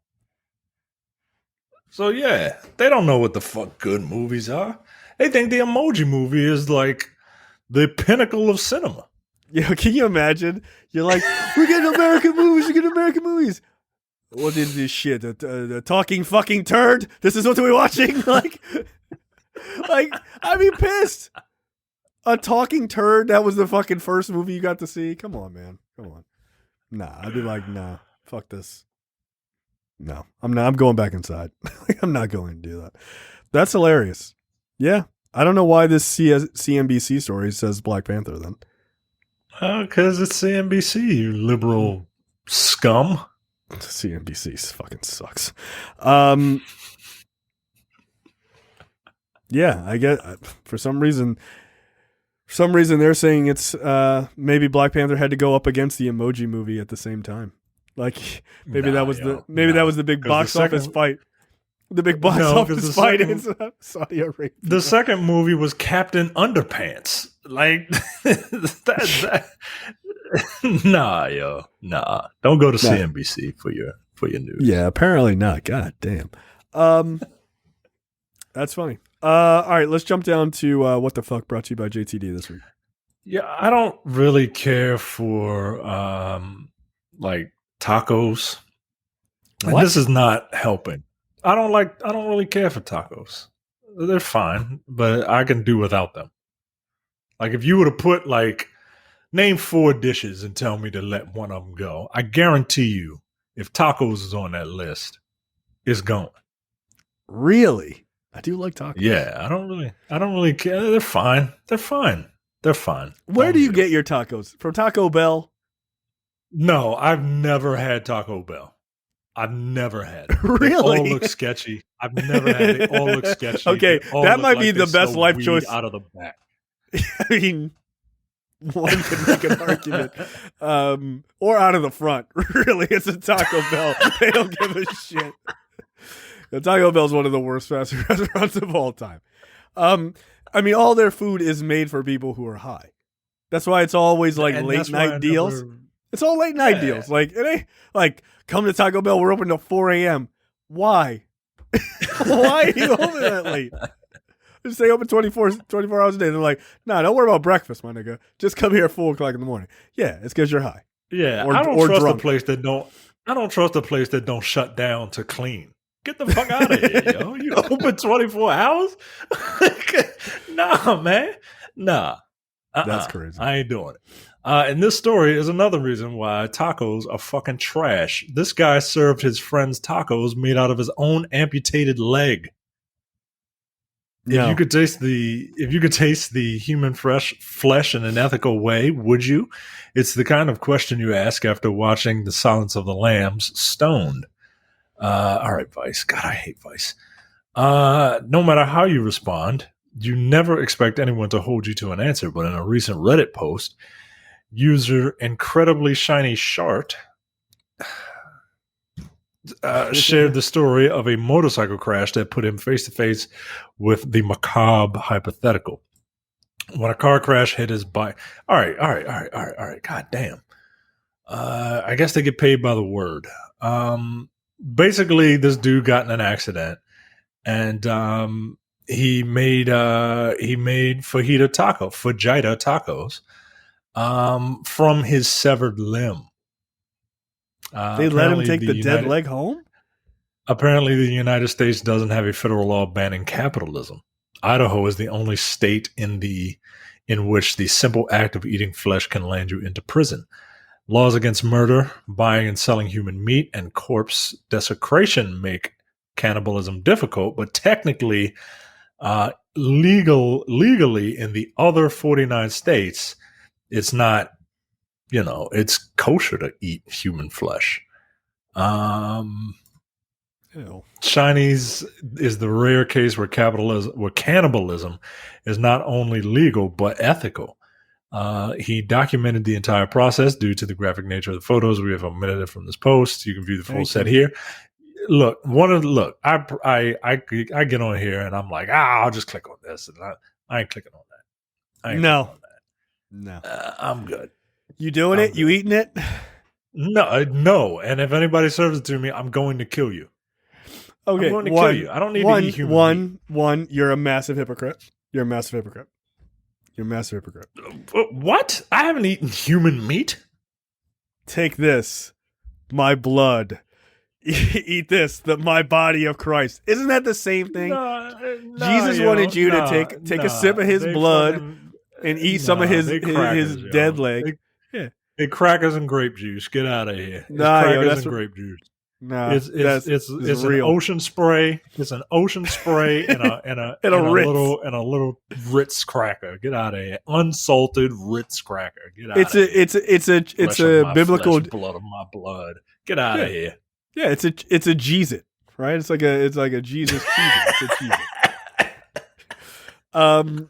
So yeah, they don't know what the fuck good movies are. They think the Emoji Movie is like the pinnacle of cinema. Yeah, can you imagine? You're like, we're getting American movies. What is this shit? The talking fucking turd? This is what we're watching? Like, I'd be pissed. A talking turd? That was the fucking first movie you got to see? Come on, man. Come on. Nah, I'd be like, nah, fuck this. No, I'm not. I'm going back inside. I'm not going to do that. That's hilarious. Yeah. I don't know why this CNBC story says Black Panther then. Because it's CNBC, you liberal scum. CNBC fucking sucks. Yeah, I get. For some reason they're saying it's maybe Black Panther had to go up against the Emoji Movie at the same time. Like maybe that was the big box office fight. The big box office fight in Saudi Arabia. The second movie was Captain Underpants. Like that. Nah. Don't go to CNBC for your news. Yeah, apparently not. God damn. That's funny. All right, let's jump down to what the fuck brought to you by JTD this week. Yeah, I don't really care for like tacos. What? This is not helping. I don't really care for tacos. They're fine, but I can do without them. Like if you were to put like name 4 dishes and tell me to let one of them go, I guarantee you if tacos is on that list, it's going. Really? I do like tacos. Yeah, I don't really care. They're fine. Where do you get your tacos? From Taco Bell? No, I've never had Taco Bell. I've never had it. Really? They all look sketchy. I've never had it. They all look sketchy. Okay, that might be the best life choice. Out of the back. I mean, one could make an argument. Or out of the front. Really, it's a Taco Bell. They don't give a shit. The Taco Bell is one of the worst fast food restaurants of all time. I mean, all their food is made for people who are high. That's why it's always like late night deals. It's all late night deals. Like, it ain't like, come to Taco Bell, we're open till 4 a.m. Why? Why are you open that late? Just stay open 24 hours a day. They're like, nah, don't worry about breakfast, my nigga. Just come here at 4 o'clock in the morning. Yeah, it's because you're high. Yeah, I don't trust a place that don't shut down to clean. Get the fuck out of here, yo. You open 24 hours? Nah, man. Nah. That's crazy. I ain't doing it. And this story is another reason why tacos are fucking trash. This guy served his friends tacos made out of his own amputated leg. No. If you could taste the human flesh in an ethical way, would you? It's the kind of question you ask after watching The Silence of the Lambs stoned. All right, Vice. God, I hate Vice. No matter how you respond, you never expect anyone to hold you to an answer. But in a recent Reddit post, user Incredibly Shiny Shart shared the story of a motorcycle crash that put him face to face with the macabre hypothetical. When a car crash hit his bike. All right. God damn. I guess they get paid by the word. Basically, this dude got in an accident, and he made fajita tacos from his severed limb. They let him take the dead leg home? Apparently, the United States doesn't have a federal law banning capitalism. Idaho is the only state in which the simple act of eating flesh can land you into prison. Laws against murder, buying and selling human meat, and corpse desecration make cannibalism difficult, but technically, legally in the other 49 states, it's not, it's kosher to eat human flesh. Chinese is the rare case where cannibalism is not only legal but ethical. He documented the entire process due to the graphic nature of the photos. We have omitted it from this post. You can view the full set here. Look, I get on here and I'm like, I'll just click on this, and I ain't clicking on that. No. I'm good. You doing it? You eating it? No. And if anybody serves it to me, I'm going to kill you. Okay, I'm going to kill you. I don't need to eat human meat. You're a massive hypocrite. You're a massive hypocrite. What? I haven't eaten human meat. Take this, my blood. Eat this, my body of Christ. Isn't that the same thing? Jesus wanted you to take a sip of his blood and eat some of his dead leg. Hey, crackers and grape juice. Get out of here. That's grape juice. No, it's an ocean spray. It's an ocean spray and a little Ritz cracker. Get out of here. Unsalted Ritz cracker. Get out of here. It's a biblical blood of my blood. Get out of here. Yeah, it's a Jeez-It, right? It's like a Jesus Cheez-It. It's a Cheez-It.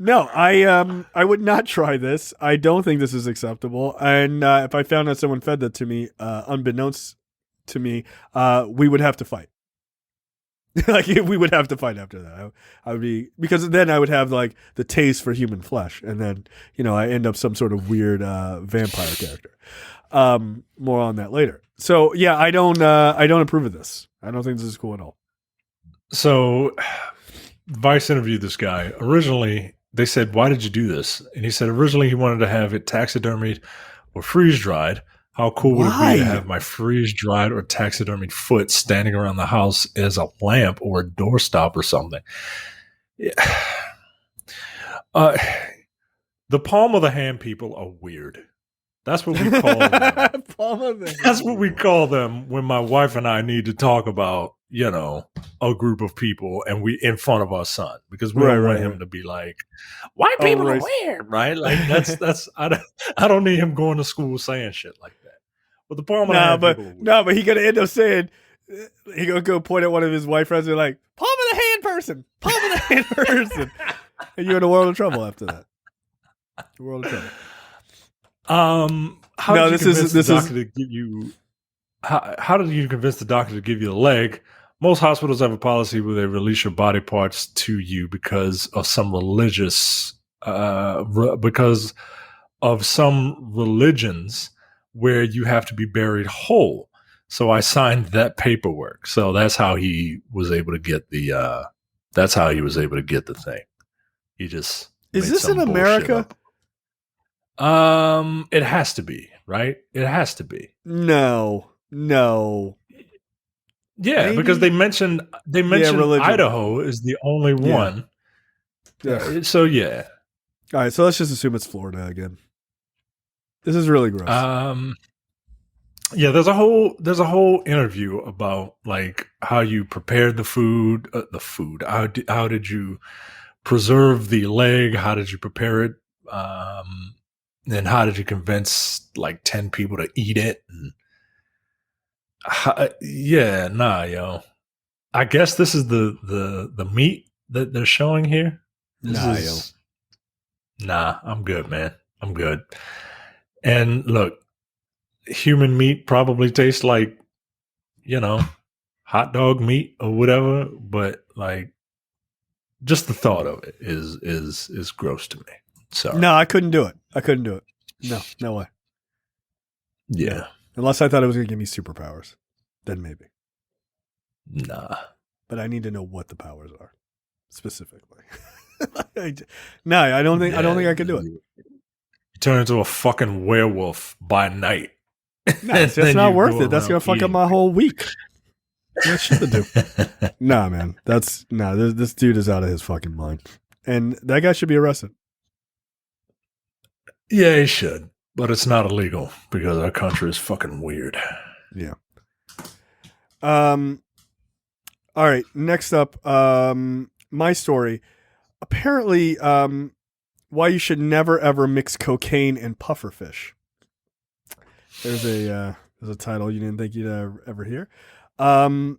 No, I would not try this. I don't think this is acceptable. And if I found out someone fed that to me, unbeknownst to me, we would have to fight. We would have to fight after that. I would be, because then I would have like the taste for human flesh, and then I end up some sort of weird vampire character. More on that later. So yeah, I don't approve of this. I don't think this is cool at all. So Vice interviewed this guy. Originally, they said, "Why did you do this?" And he said originally he wanted to have it taxidermied or freeze dried. How cool would it be to have my freeze-dried or taxidermied foot standing around the house as a lamp or a doorstop or something? Yeah. The palm of the hand people are weird. That's what we call them. Palm of the hand. That's what we call them when my wife and I need to talk about, a group of people and we in front of our son, because we don't want him to be like, white people are weird, right? Like that's I don't need him going to school saying shit like that. But the palm of the hand people are weird. But he gonna end up saying, he gonna go point at one of his white friends and be like, palm of the hand person, palm of the hand person. And you're in a world of trouble after that. World of trouble. How did you convince the doctor to give you the leg? Most hospitals have a policy where they release your body parts to you because of some religious, because of some religions where you have to be buried whole. So I signed that paperwork. So that's how he was able to get the. That's how he was able to get the thing. He just is this in America? It has to be, right? It has to be. No. Yeah, maybe? Because they mentioned Idaho is the only one. Yeah. So yeah. All right, so let's just assume it's Florida again. This is really gross. Yeah, there's a whole interview about like how you prepared the food. How did you preserve the leg? How did you prepare it? And how did you convince like 10 people to eat it? And yo. I guess this is the meat that they're showing here. Nah, I'm good, man. I'm good. And look, human meat probably tastes like, hot dog meat or whatever, but like just the thought of it is gross to me. Sorry. No, I couldn't do it. No way. Yeah. No. Unless I thought it was going to give me superpowers. Then maybe. Nah. But I need to know what the powers are specifically. No, I don't think I could do it. You turn into a fucking werewolf by night. No, that's not worth it. That's going to fuck up my whole week. What should I do? Nah, man. This dude is out of his fucking mind. And that guy should be arrested. Yeah, he should. But it's not illegal because our country is fucking weird. Yeah. All right. Next up, my story. Apparently, why you should never ever mix cocaine and pufferfish. There's a title you didn't think you'd ever hear. When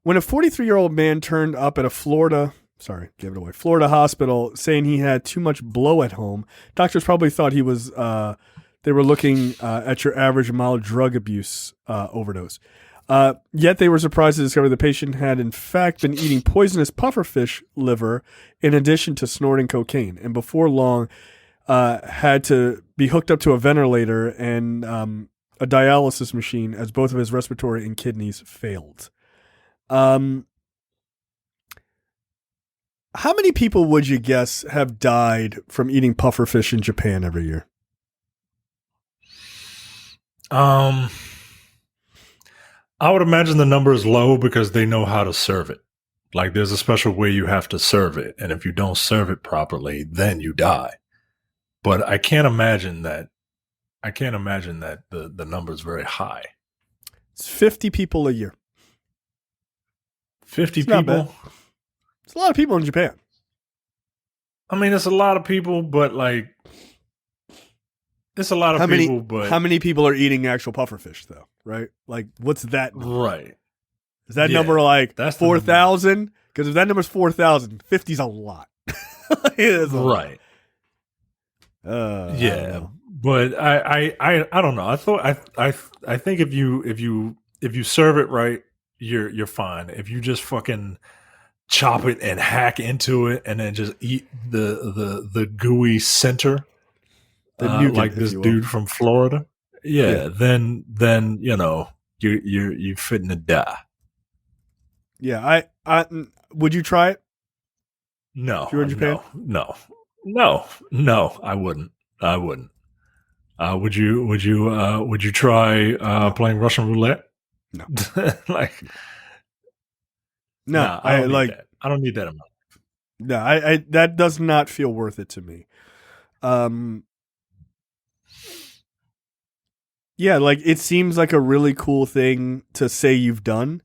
a 43-year-old man turned up at a Florida hospital saying he had too much blow at home, doctors probably thought he was. They were looking at your average mild drug abuse overdose. Yet they were surprised to discover the patient had in fact been eating poisonous pufferfish liver in addition to snorting cocaine, and before long had to be hooked up to a ventilator and a dialysis machine as both of his respiratory and kidneys failed. How many people would you guess have died from eating pufferfish in Japan every year? I would imagine the number is low because they know how to serve it. Like there's a special way you have to serve it. And if you don't serve it properly, then you die. But I can't imagine that the number is very high. It's 50 people a year. 50 people? It's a lot of people in Japan. I mean, it's a lot of people, but like, it's a lot of people, but how many people are eating actual pufferfish though? Right? Like, what's that number? Right. Is that number like 4,000? Because if that number's 4,000, 50's a lot. It is a right. Lot. Yeah. But I don't know. I think if you serve it right, you're fine. If you just fucking chop it and hack into it and then just eat the gooey center, like this dude from Florida, then you're fitting to die. Yeah, I would you try it? No, if you were in Japan? No, I wouldn't. Would you try playing Russian roulette? No. Like, no, I don't need that in my life. No, I that does not feel worth it to me. Yeah, like it seems like a really cool thing to say you've done,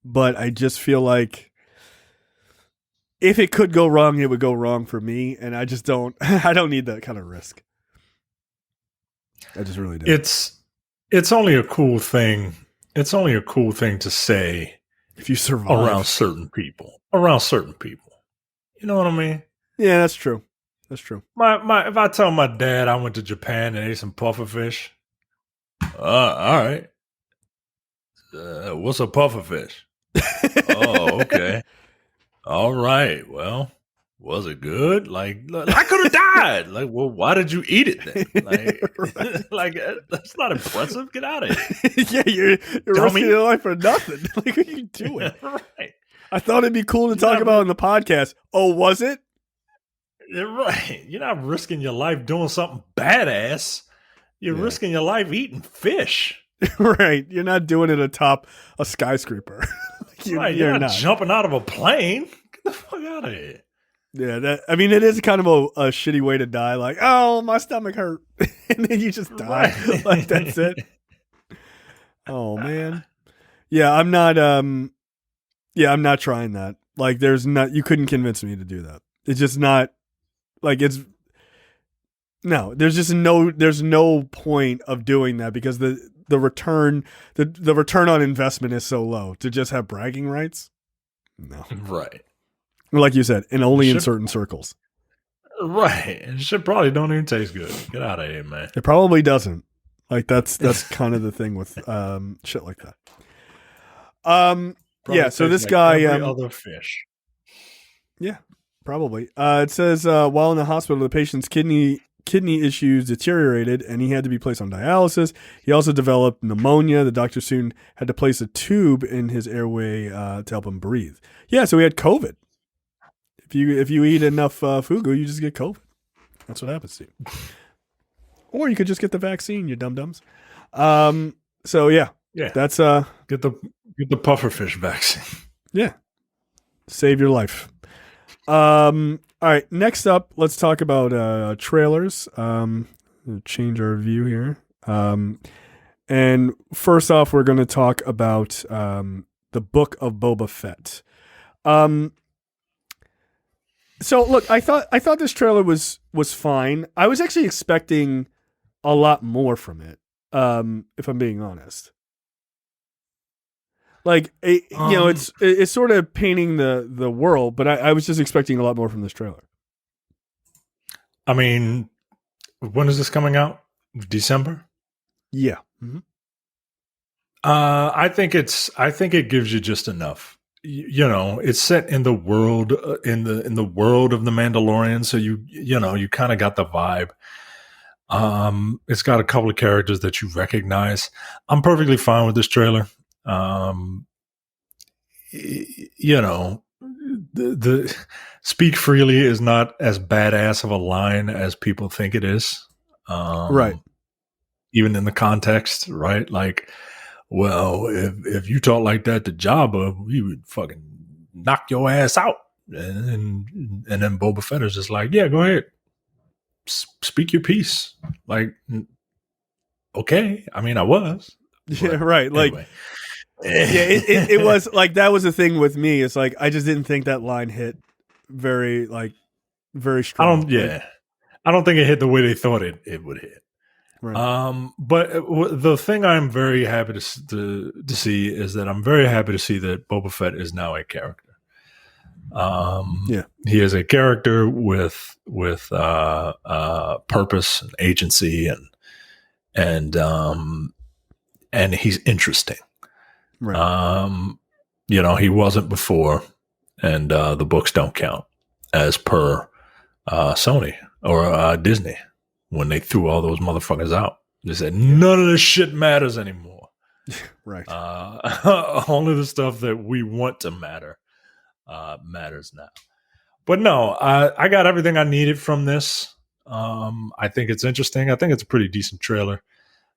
but I just feel like if it could go wrong, it would go wrong for me, and I just don't. I don't need that kind of risk. I just really don't. It's only a cool thing. It's only a cool thing to say if you survive around certain people. Around certain people, you know what I mean? Yeah, that's true. That's true. If I tell my dad I went to Japan and ate some pufferfish, all right. What's a pufferfish? Oh, okay. All right. Well, was it good? Like I could have died. Like, well, why did you eat it then? Like, like that's not impressive. Get out of here. Yeah, you're risking your life for nothing. Like, what are you doing? Right. I thought it'd be cool to talk about in the podcast. Oh, was it? You're right. You're not risking your life doing something badass. You're risking your life eating fish. Right. You're not doing it atop a skyscraper. You're not jumping out of a plane. Get the fuck out of here. Yeah, it is kind of a shitty way to die. Like, oh, my stomach hurt. And then you just die. Right. Like, that's it. Oh, man. Yeah, I'm not trying that. Like, you couldn't convince me to do that. It's just not, like, there's no point of doing that because the return on investment is so low to just have bragging rights. No. Right. Like you said, and only in certain circles. Right. And shit probably don't even taste good. Get out of here, man. It probably doesn't. Like that's kind of the thing with shit like that. Yeah, so this guy every other fish. Yeah, probably. It says while in the hospital the patient's kidney issues deteriorated and he had to be placed on dialysis. He also developed pneumonia. The doctor soon had to place a tube in his airway to help him breathe. Yeah, so he had COVID. If you eat enough fugu, you just get COVID. That's what happens to you. Or you could just get the vaccine, you dum-dums. So yeah. That's get the pufferfish vaccine. Yeah. Save your life. All right, next up, let's talk about trailers. Change our view here. And first off, we're going to talk about the book of Boba Fett. So look, I thought this trailer was fine. I was actually expecting a lot more from it. If I'm being honest. Like, it's sort of painting the world, but I was just expecting a lot more from this trailer. I mean, when is this coming out? December? Yeah. Mm-hmm. I think it gives you just enough. It's set in the world in the world of the Mandalorian, so you kind of got the vibe. It's got a couple of characters that you recognize. I'm perfectly fine with this trailer. The speak freely is not as badass of a line as people think it is. Right. Even in the context, right? Like, well, if you talk like that to Jabba, we would fucking knock your ass out. And then Boba Fett is just like, yeah, go ahead. Speak your piece. Like, okay. I mean, I was. Yeah, right. Like, anyway. it was like, that was the thing with me. It's like, I just didn't think that line hit very strong. I don't think it hit the way they thought it would hit. Right. But the thing I'm very happy to see is that I'm very happy to see that Boba Fett is now a character. He is a character with purpose and agency and he's interesting. Right. He wasn't before, and the books don't count as per Sony or Disney when they threw all those motherfuckers out. They said none of this shit matters anymore. Right. Only the stuff that we want to matter matters now. But no, I got everything I needed from this. I think it's interesting. I think it's a pretty decent trailer.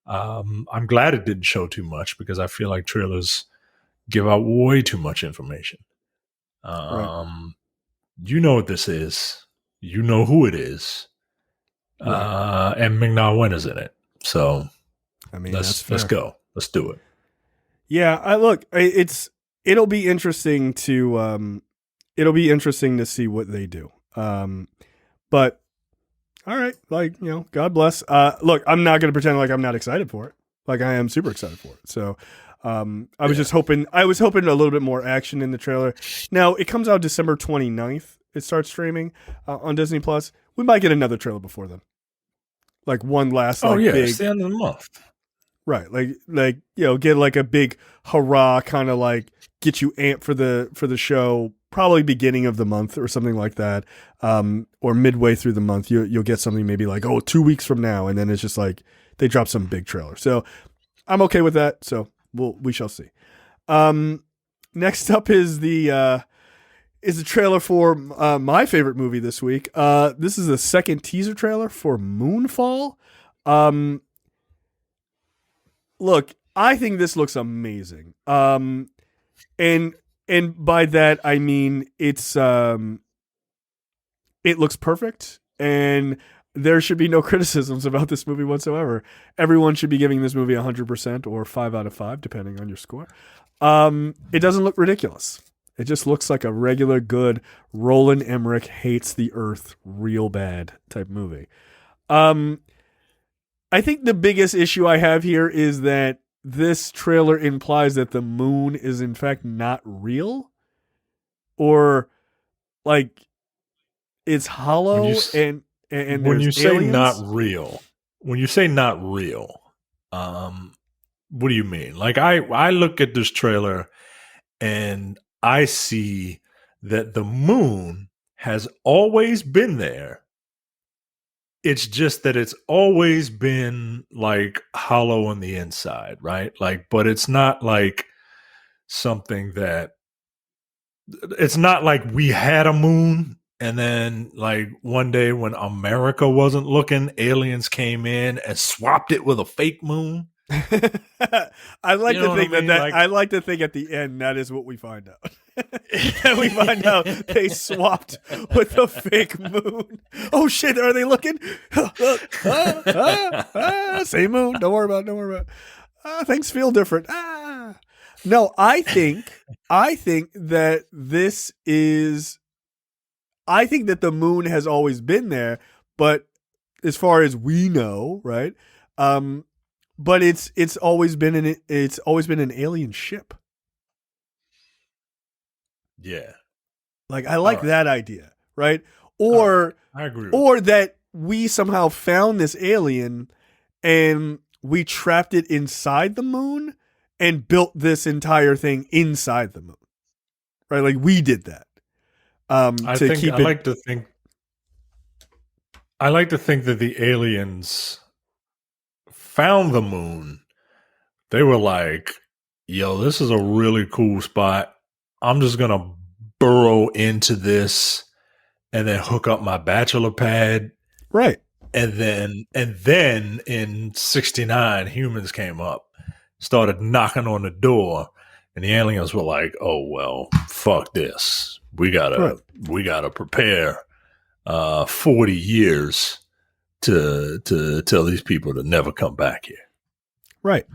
I'm glad it didn't show too much because I feel like trailers give out way too much information. Right. You know what this is. You know who it is. Right. And Ming-Na Wen is in it. So I mean, that's fair. Let's go. Let's do it. Yeah, it'll be interesting to see what they do. But all right, like, you know, God bless. Look, I'm not going to pretend like I'm not excited for it. Like, I am super excited for it. So, I was hoping a little bit more action in the trailer. Now, it comes out December 29th. It starts streaming on Disney Plus. We might get another trailer before then. Like one last big, it's the end of the month. Right. Like, you know, get like a big hurrah, kind of like get you amped for the show, probably beginning of the month or something like that. Or midway through the month, you'll get something maybe like, 2 weeks from now. And then it's just like, they drop some big trailer. So I'm okay with that. So we shall see. Next up is the trailer for my favorite movie this week. This is the second teaser trailer for Moonfall. Look, I think this looks amazing. And by that I mean it looks perfect, and there should be no criticisms about this movie whatsoever. Everyone should be giving this movie 100% or 5 out of 5, depending on your score. It doesn't look ridiculous. It just looks like a regular good Roland Emmerich hates the earth real bad type movie. I think the biggest issue I have here is that this trailer implies that the moon is in fact not real, or like it's hollow and when you say aliens. not real, what do you mean? Like I look at this trailer and I see that the moon has always been there. It's just that it's always been like hollow on the inside, right? Like, but it's not like something that, it's not like we had a moon and then like one day when America wasn't looking, aliens came in and swapped it with a fake moon. I like to think I like to think at the end that is what we find out. And we find out they swapped with a fake moon. Oh shit, are they looking? Same moon. Don't worry about it. Things feel different. No, I think that the moon has always been there, but as far as we know, right? But it's always been an alien ship. Yeah. Like, I like that idea, right? Or I agree. Or that we somehow found this alien and we trapped it inside the moon and built this entire thing inside the moon. Right? Like, we did that. I like to think that the aliens found the moon. They were like, yo, this is a really cool spot. I'm just going to burrow into this and then hook up my bachelor pad. Right. And then in 1969, humans came up, started knocking on the door, and the aliens were like, oh, well, fuck this. We gotta prepare 40 years to tell these people to never come back here. Right.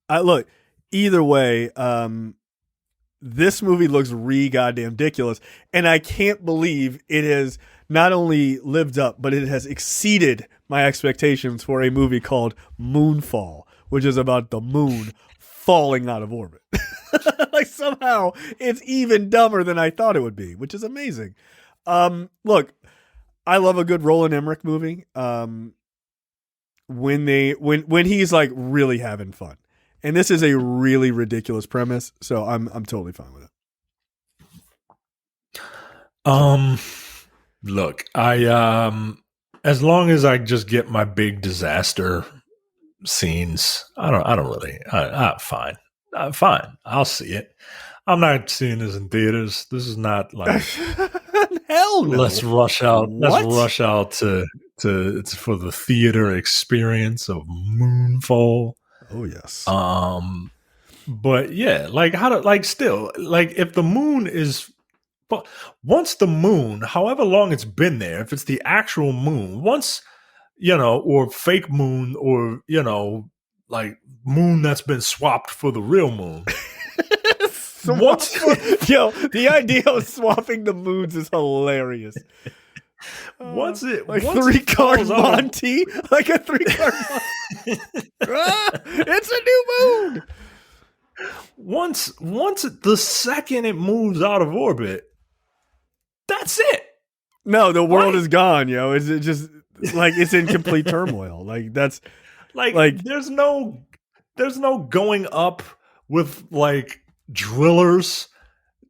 Look, either way, this movie looks goddamn ridiculous, and I can't believe it has not only lived up, but it has exceeded my expectations for a movie called Moonfall, which is about the moon falling out of orbit. Like, somehow it's even dumber than I thought it would be, which is amazing. Look, I love a good Roland Emmerich movie. When he's like really having fun. And this is a really ridiculous premise, so I'm totally fine with it. Look, I as long as I just get my big disaster scenes, I don't really. Fine. I'll see it. I'm not seeing this in theaters. This is not like hell no. Let's rush out. Let's rush out to it's for the theater experience of Moonfall. Oh yes. But yeah, like still, if the moon is, but once the moon, however long it's been there, if it's the actual moon, once, or fake moon, or, moon that's been swapped for the real moon. Yo, the idea of swapping the moons is hilarious. Once three-card Monty, like a 3-card Monty. It's a new moon. Once the second it moves out of orbit, that's it. No, the world is gone, yo. It's just like it's in complete turmoil. Like that's like there's no going up with like drillers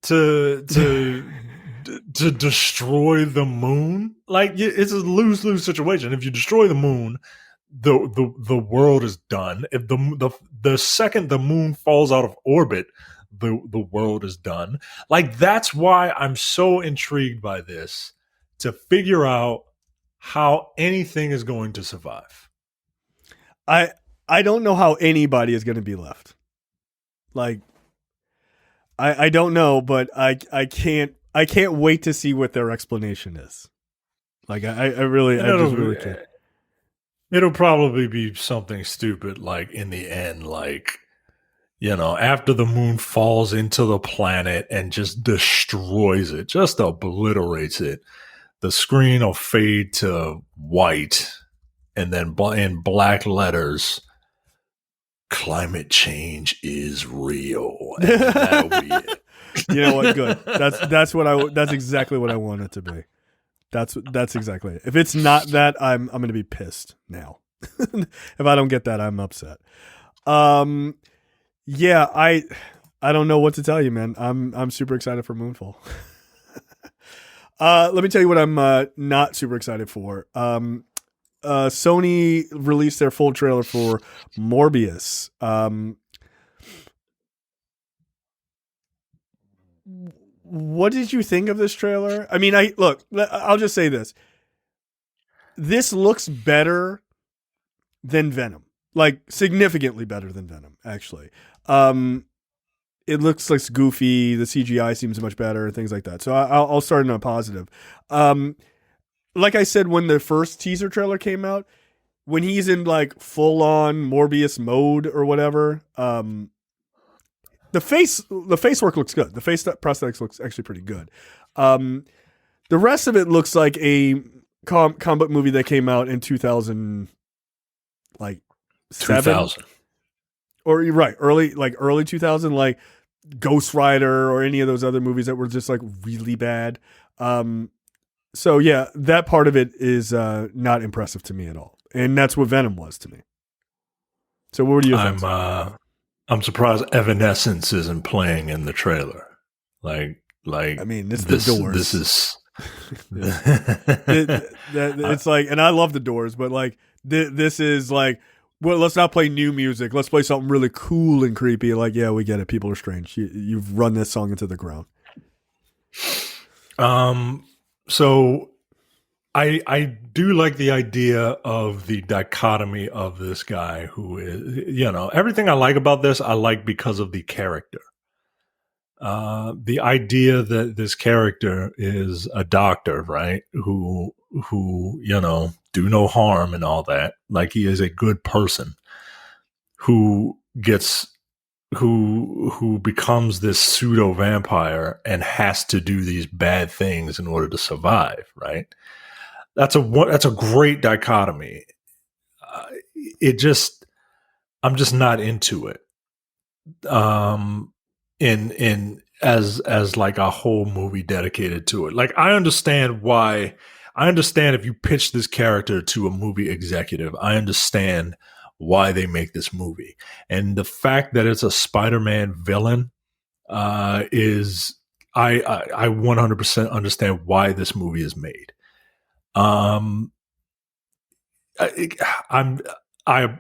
to destroy the moon. Like it's a lose-lose situation. If you destroy the moon, the world is done. If the second the moon falls out of orbit, the world is done. Like that's why I'm so intrigued by this, to figure out how anything is going to survive. I don't know how anybody is going to be left. Like I don't know, but I can't wait to see what their explanation is. Like I just really can't. It'll probably be something stupid, like in the end, like, you know, after the moon falls into the planet and just destroys it, just obliterates it, the screen will fade to white, and then in black letters, climate change is real. And that'll be it. You know what? Good. That's exactly what I want it to be. That's exactly it. If it's not that, I'm going to be pissed now. If I don't get that, I'm upset. Yeah, I don't know what to tell you, man. I'm super excited for Moonfall. Let me tell you what I'm not super excited for. Sony released their full trailer for Morbius. What did you think of this trailer? I mean, I'll just say this. This looks better than Venom. Like, significantly better than Venom, actually. It looks like it's goofy. The CGI seems much better, things like that. So I'll start in a positive. Like I said, when the first teaser trailer came out, when he's in like full on Morbius mode or whatever, the face work looks good. The face prosthetics looks actually pretty good. The rest of it looks like a comic book movie that came out in 2000, like 2000, or right, early 2000, like Ghost Rider or any of those other movies that were just like really bad. So yeah, that part of it is not impressive to me at all, and that's what Venom was to me. So what do you think? I'm surprised Evanescence isn't playing in the trailer. Like I mean, it's the Doors. This is it's like, and I love the Doors, but like this is like, well, let's not play new music. Let's play something really cool and creepy. Like, yeah, we get it. People are strange. You've run this song into the ground. So I do like the idea of the dichotomy of this guy who is, you know, everything I like about this, I like because of the character. The idea that this character is a doctor, right? Who, you know, do no harm and all that. Like, he is a good person who becomes this pseudo vampire and has to do these bad things in order to survive, right? That's a great dichotomy. I'm just not into it. As like a whole movie dedicated to it. Like, I understand if you pitch this character to a movie executive, I understand why they make this movie. And the fact that it's a Spider-Man villain is I 100% understand why this movie is made. I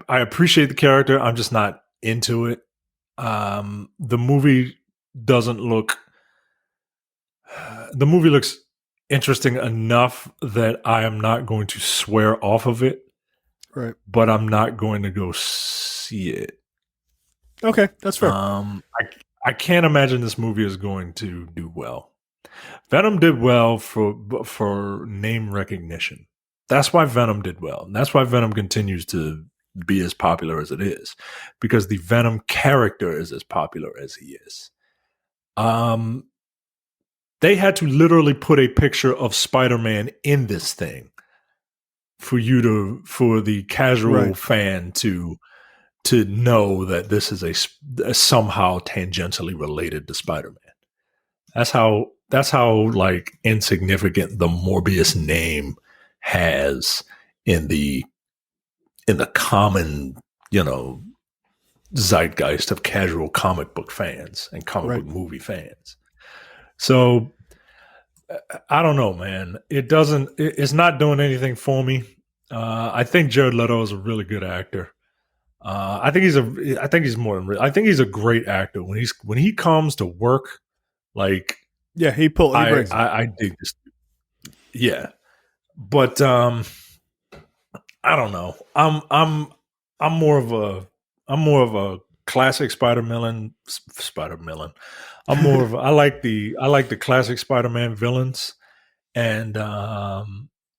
appreciate the character. I'm just not into it. The movie looks interesting enough that I am not going to swear off of it. Right. But I'm not going to go see it. Okay, that's fair. I can't imagine this movie is going to do well. Venom did well for name recognition. That's why Venom did well. And that's why Venom continues to be as popular as it is, because the Venom character is as popular as he is. They had to literally put a picture of Spider-Man in this thing for the casual fan to know that this is a somehow tangentially related to Spider-Man. That's how like insignificant the Morbius name has in the common, zeitgeist of casual comic book fans and comic book movie fans. So I don't know, man. It's not doing anything for me. I think Jared Leto is a really good actor. I think he's a great actor when he comes to work. Like, yeah, he brings it. I dig this. Yeah, but I don't know. I'm more of a classic Spider-Man. I like the classic Spider-Man villains, and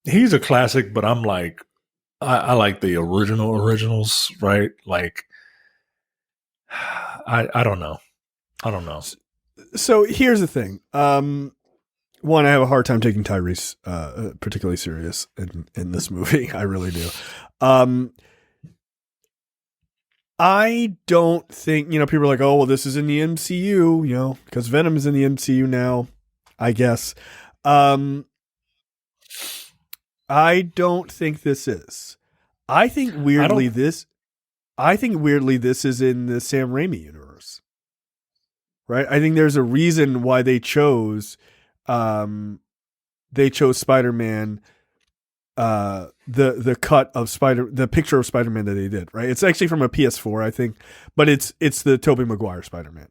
he's a classic. But I'm like, I like the originals, right? Like, I don't know. So here's the thing. One, I have a hard time taking Tyrese particularly serious in this movie. I really do. I don't think, people are like, oh, well, this is in the MCU, because Venom is in the MCU now, I guess. I don't think this is. I think weirdly this is in the Sam Raimi universe. Right? I think there's a reason why they chose Spider-Man, the cut of the picture of Spider-Man that they did, right? It's actually from a PS4, I think, but it's the Tobey Maguire Spider-Man.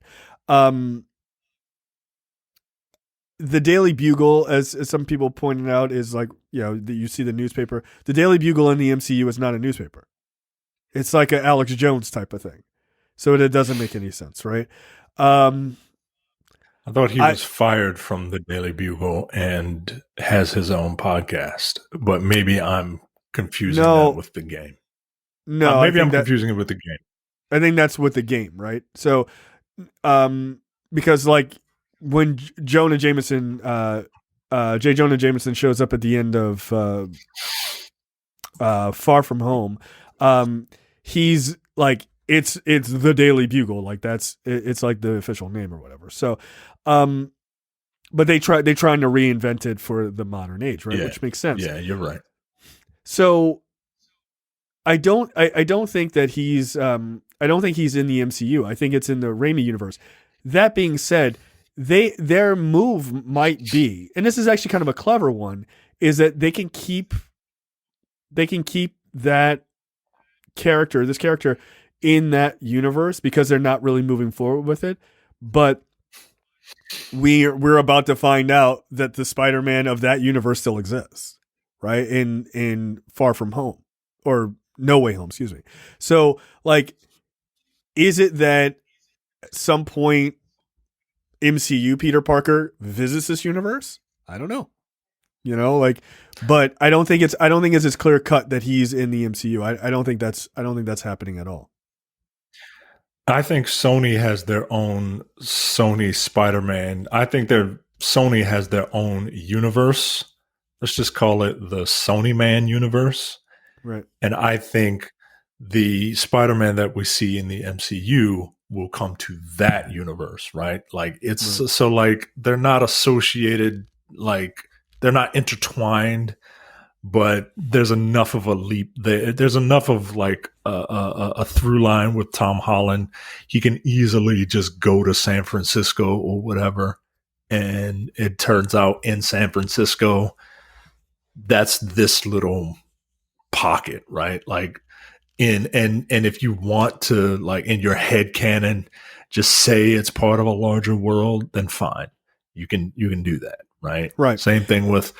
The Daily Bugle, as some people pointed out, is like, you see the newspaper. The Daily Bugle in the MCU is not a newspaper. It's like an Alex Jones type of thing. So it doesn't make any sense, right? I thought he was fired from the Daily Bugle and has his own podcast, but maybe I'm confusing that with the game. No, maybe I'm confusing it with the game. I think that's with the game, right? So, because like when J. Jonah Jameson shows up at the end of Far From Home, he's like, it's the Daily Bugle, like it's like the official name or whatever. So, but they're trying to reinvent it for the modern age, right? Yeah. Which makes sense. Yeah, you're right. So, I don't think that he's in the MCU. I think it's in the Raimi universe. That being said, their move might be, and this is actually kind of a clever one, is that they can keep that this character in that universe because they're not really moving forward with it. But we're about to find out that the Spider-Man of that universe still exists, right? In Far From Home, or No Way Home, excuse me. So, like, is it that at some point MCU Peter Parker visits this universe? I don't know. But I don't think it's as clear cut that he's in the MCU. I don't think that's happening at all. I think Sony has their own Sony Spider-Man. I think Sony has their own universe. Let's just call it the Sony Man universe. Right. And I think the Spider-Man that we see in the MCU will come to that universe, right? Like so like they're not associated, like they're not intertwined, but there's enough of a leap there. There's enough of like a through line with Tom Holland. He can easily just go to San Francisco or whatever. And it turns out in San Francisco, that's this little pocket, right? Like and if you want to, like, in your head canon, just say it's part of a larger world, then fine. You can do that, right? Right. Same thing with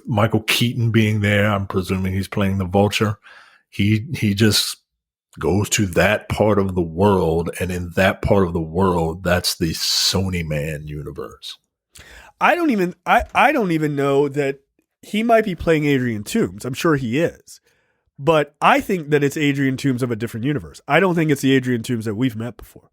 Michael Keaton being there. I'm presuming he's playing the Vulture. He just goes to that part of the world, and in that part of the world, that's the Sony Man universe. I don't even know that he might be playing Adrian Toomes. I'm sure he is, But I think that it's Adrian Toomes of a different universe. I don't think it's the Adrian Toomes that we've met before.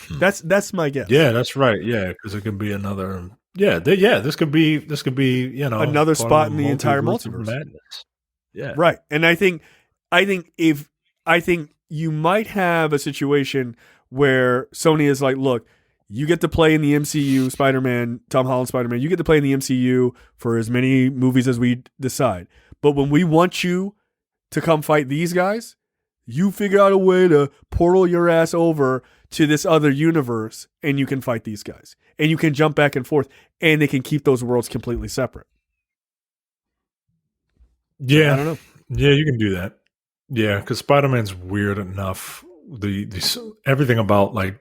That's my guess. Yeah, that's right. Yeah, because it could be another. This could be another spot in the entire multiverse. Madness. Yeah, right. And I think you might have a situation where Sony is like, look, you get to play in the MCU Spider-Man, Tom Holland Spider-Man. You get to play in the MCU for as many movies as we decide. But when we want you to come fight these guys, you figure out a way to portal your ass over to this other universe and you can fight these guys. And you can jump back and forth and they can keep those worlds completely separate. Yeah. I don't know. Yeah, you can do that. Yeah, because Spider-Man's weird enough. The everything about like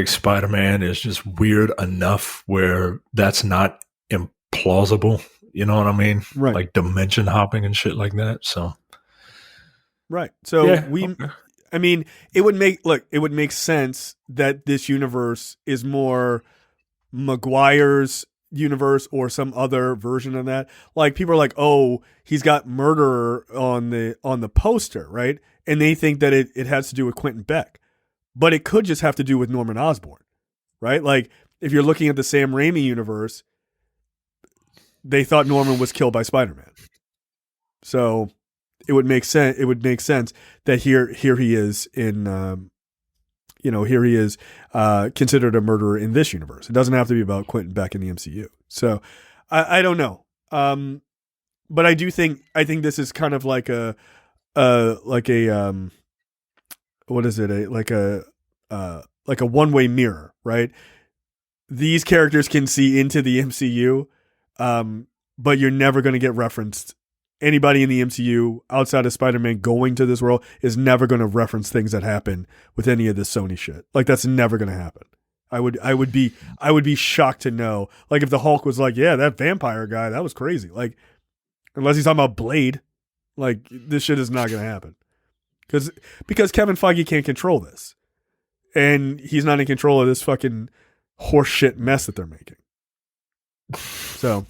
Spider-Man is just weird enough where that's not implausible. You know what I mean? Right. Like dimension hopping and shit like that. So, right. So I mean, it would make sense that this universe is more Maguire's universe or some other version of that. Like people are like, oh, he's got murderer on the poster, right? And they think that it has to do with Quentin Beck. But it could just have to do with Norman Osborn, right? Like if you're looking at the Sam Raimi universe, they thought Norman was killed by Spider-Man. So it would make sense. It would make sense that here he is in, here he is considered a murderer in this universe. It doesn't have to be about Quentin Beck in the MCU. So I don't know. But I think this is kind of like a what is it? Like a one-way mirror, right? These characters can see into the MCU, but you're never going to get referenced. Anybody in the MCU outside of Spider-Man going to this world is never going to reference things that happen with any of this Sony shit. Like that's never going to happen. I would be shocked to know. Like if the Hulk was like, yeah, that vampire guy, that was crazy. Like unless he's talking about Blade, like this shit is not going to happen. Because Kevin Feige can't control this. And he's not in control of this fucking horseshit mess that they're making. So,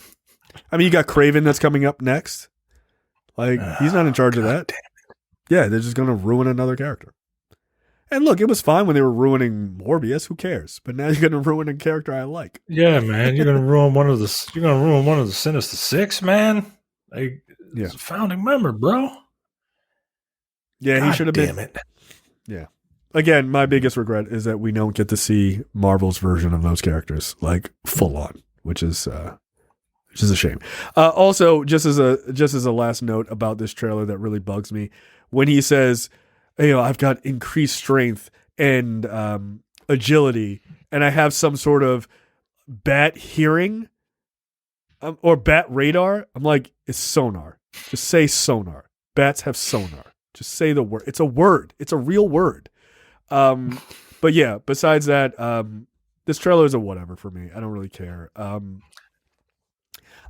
I mean, you got Kraven that's coming up next. Like, he's not in charge of that. Yeah, they're just going to ruin another character. And look, it was fine when they were ruining Morbius. Who cares? But now you're going to ruin a character I like. Yeah, man. You're going to ruin one of the Sinister Six, man. Like, it's a founding member, bro. Yeah, he should have been. Damn it. Yeah. Again, my biggest regret is that we don't get to see Marvel's version of those characters, like full on, which is a shame. Also, just as a last note about this trailer that really bugs me, when he says, I've got increased strength and agility, and I have some sort of bat hearing or bat radar. I'm like, it's sonar. Just say sonar. Bats have sonar. Just say the word. It's a word. It's a real word. But yeah, besides that, this trailer is a whatever for me. I don't really care.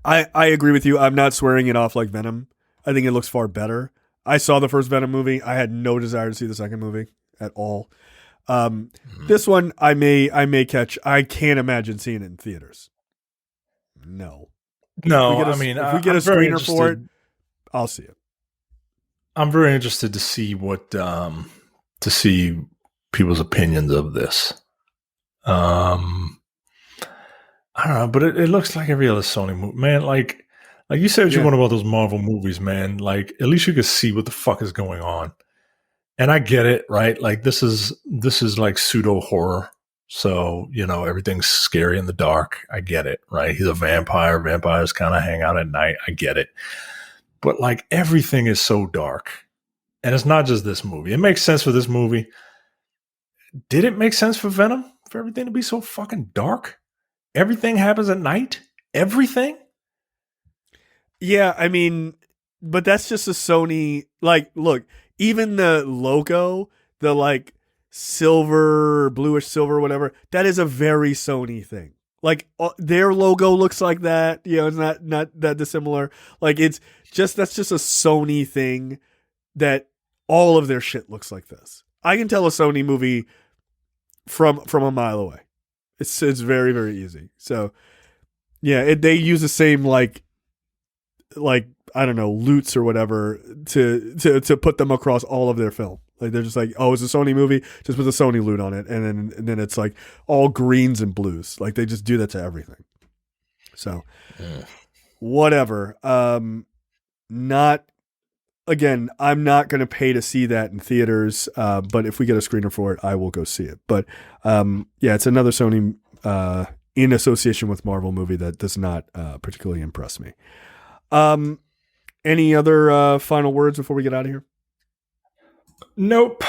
I agree with you. I'm not swearing it off like Venom. I think it looks far better. I saw the first Venom movie. I had no desire to see the second movie at all. This one I may catch. I can't imagine seeing it in theaters. No. If we get a screener for it, I'll see it. I'm very interested to see people's opinions of this. I don't know, but it looks like every other Sony movie, man. Like you said, what you want about those Marvel movies, man. Like at least you can see what the fuck is going on. And I get it, right? Like this is like pseudo horror, so everything's scary in the dark. I get it, right? He's a vampire. Vampires kind of hang out at night. I get it. But like everything is so dark. And it's not just this movie. It makes sense for this movie. Did it make sense for Venom? For everything to be so fucking dark? Everything happens at night? Everything? Yeah, I mean, but that's just a Sony, like, look, even the logo, the like silver, bluish silver, whatever, that is a very Sony thing. Like their logo looks like that. It's not that dissimilar. Like that's just a Sony thing that all of their shit looks like this. I can tell a Sony movie from a mile away. It's very, very easy. So yeah, they use the same like like, I don't know, loots or whatever to put them across all of their film. Like they're just like, oh, it's a Sony movie, just put the Sony loot on it, and then it's like all greens and blues. Like they just do that to everything. So whatever. Not again, I'm not going to pay to see that in theaters, but if we get a screener for it, I will go see it. But yeah, it's another Sony in association with Marvel movie that does not particularly impress me. Any other final words before we get out of here? Nope.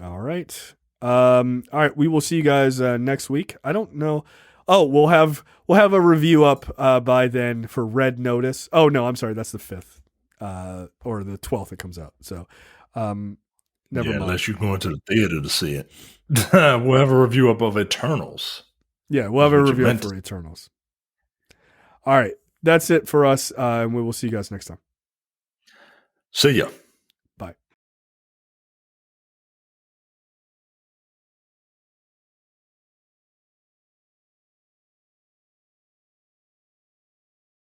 All right. All right. We will see you guys next week. I don't know. Oh, we'll have a review up by then for Red Notice. Oh no, I'm sorry. That's the 5th or the 12th it comes out. So never mind. Unless you're going to the theater to see it. We'll have a review up of Eternals. Yeah, we'll have a review up for Eternals. All right. That's it for us. And we will see you guys next time. See ya.